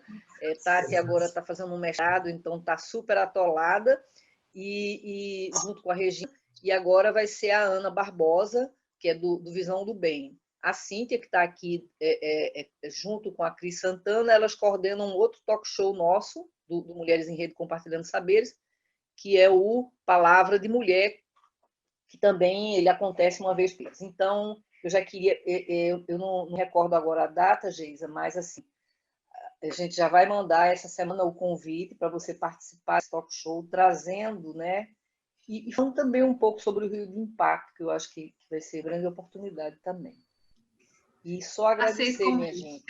Tati agora está fazendo um mestrado, então está super atolada, e junto com a Regina. E agora vai ser a Ana Barbosa, que é do Visão do Bem. A Cíntia, que está aqui junto com a Cris Santana, elas coordenam um outro talk show nosso, do Mulheres em Rede Compartilhando Saberes, que é o Palavra de Mulher, que também ele acontece uma vez por mês. Então, eu já queria... Eu não recordo agora a data, Geisa, mas assim, a gente já vai mandar essa semana o convite para você participar desse talk show, trazendo, né? E falando também um pouco sobre o Rio de Impacto, que eu acho que vai ser grande oportunidade também. E só agradecer, minha gente.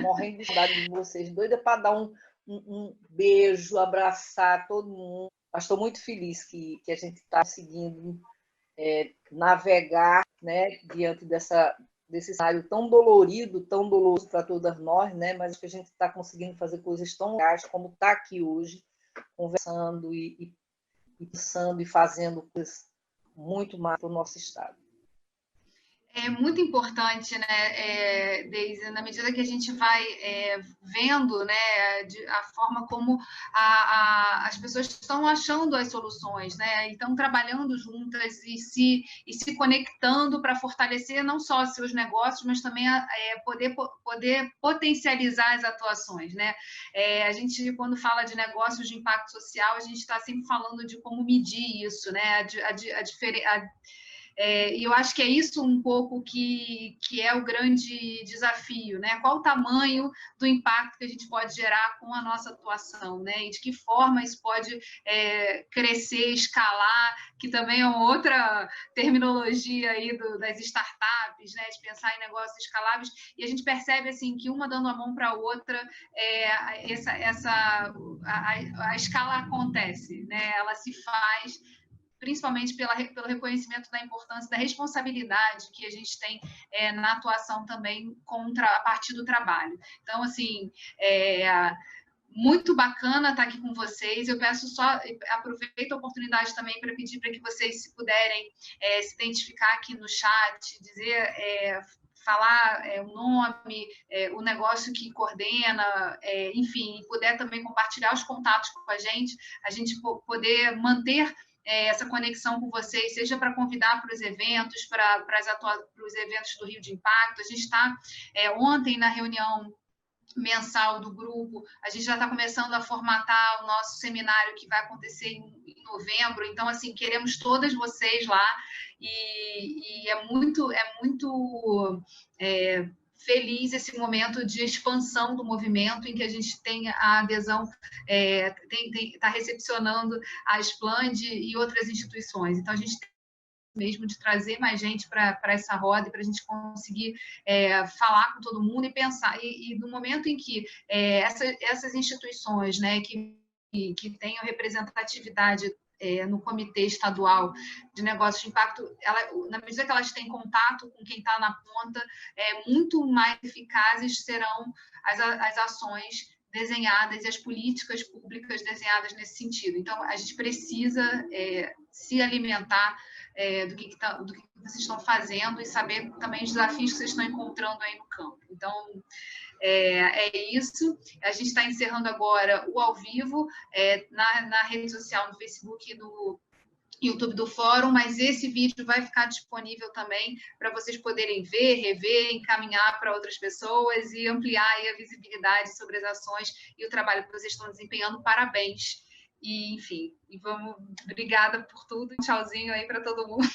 Morrendo de saudade de vocês. Doida para dar um beijo, abraçar todo mundo. Mas estou muito feliz que a gente está conseguindo navegar, né, diante desse cenário tão doloroso para todas nós, né, mas que a gente está conseguindo fazer coisas tão legais como está aqui hoje, conversando e pensando e fazendo coisas muito mais para o nosso estado. É muito importante, né, Deise, na medida que a gente vai vendo, né, a forma como as pessoas estão achando as soluções, né, e estão trabalhando juntas e se conectando para fortalecer não só seus negócios, mas também poder potencializar as atuações, né. A gente, quando fala de negócios de impacto social, a gente está sempre falando de como medir isso, né, e eu acho que é isso um pouco que é o grande desafio, né? Qual o tamanho do impacto que a gente pode gerar com a nossa atuação, né? E de que forma isso pode crescer, escalar, que também é uma outra terminologia aí das startups, né? De pensar em negócios escaláveis, e a gente percebe assim que uma dando a mão para a outra, a escala acontece, né? Ela se faz principalmente pelo reconhecimento da importância, da responsabilidade que a gente tem na atuação também a partir do trabalho. Então, assim, muito bacana estar aqui com vocês. Eu peço aproveito a oportunidade também para pedir para que vocês, se puderem, se identificar aqui no chat, dizer... falar o nome, o negócio que coordena, enfim, puder também compartilhar os contatos com a gente poder manter essa conexão com vocês, seja para convidar para os eventos, para os eventos do Rio de Impacto. A gente está ontem na reunião mensal do grupo, a gente já está começando a formatar o nosso seminário que vai acontecer em novembro, então, assim, queremos todas vocês lá e é muito feliz esse momento de expansão do movimento em que a gente tem a adesão, está recepcionando a Splend e outras instituições. Então, a gente tem mesmo de trazer mais gente para essa roda e para a gente conseguir falar com todo mundo e pensar. E no momento em que essas instituições, né, que tenham representatividade no Comitê Estadual de Negócios de Impacto, na medida que elas têm contato com quem está na ponta, muito mais eficazes serão as ações desenhadas e as políticas públicas desenhadas nesse sentido. Então, a gente precisa se alimentar do que vocês estão fazendo e saber também os desafios que vocês estão encontrando aí no campo. Então, é isso. A gente está encerrando agora o ao vivo na rede social, no Facebook e no YouTube do Fórum, mas esse vídeo vai ficar disponível também para vocês poderem ver, rever, encaminhar para outras pessoas e ampliar aí a visibilidade sobre as ações e o trabalho que vocês estão desempenhando. Parabéns! E, enfim, obrigada por tudo. Tchauzinho aí para todo mundo.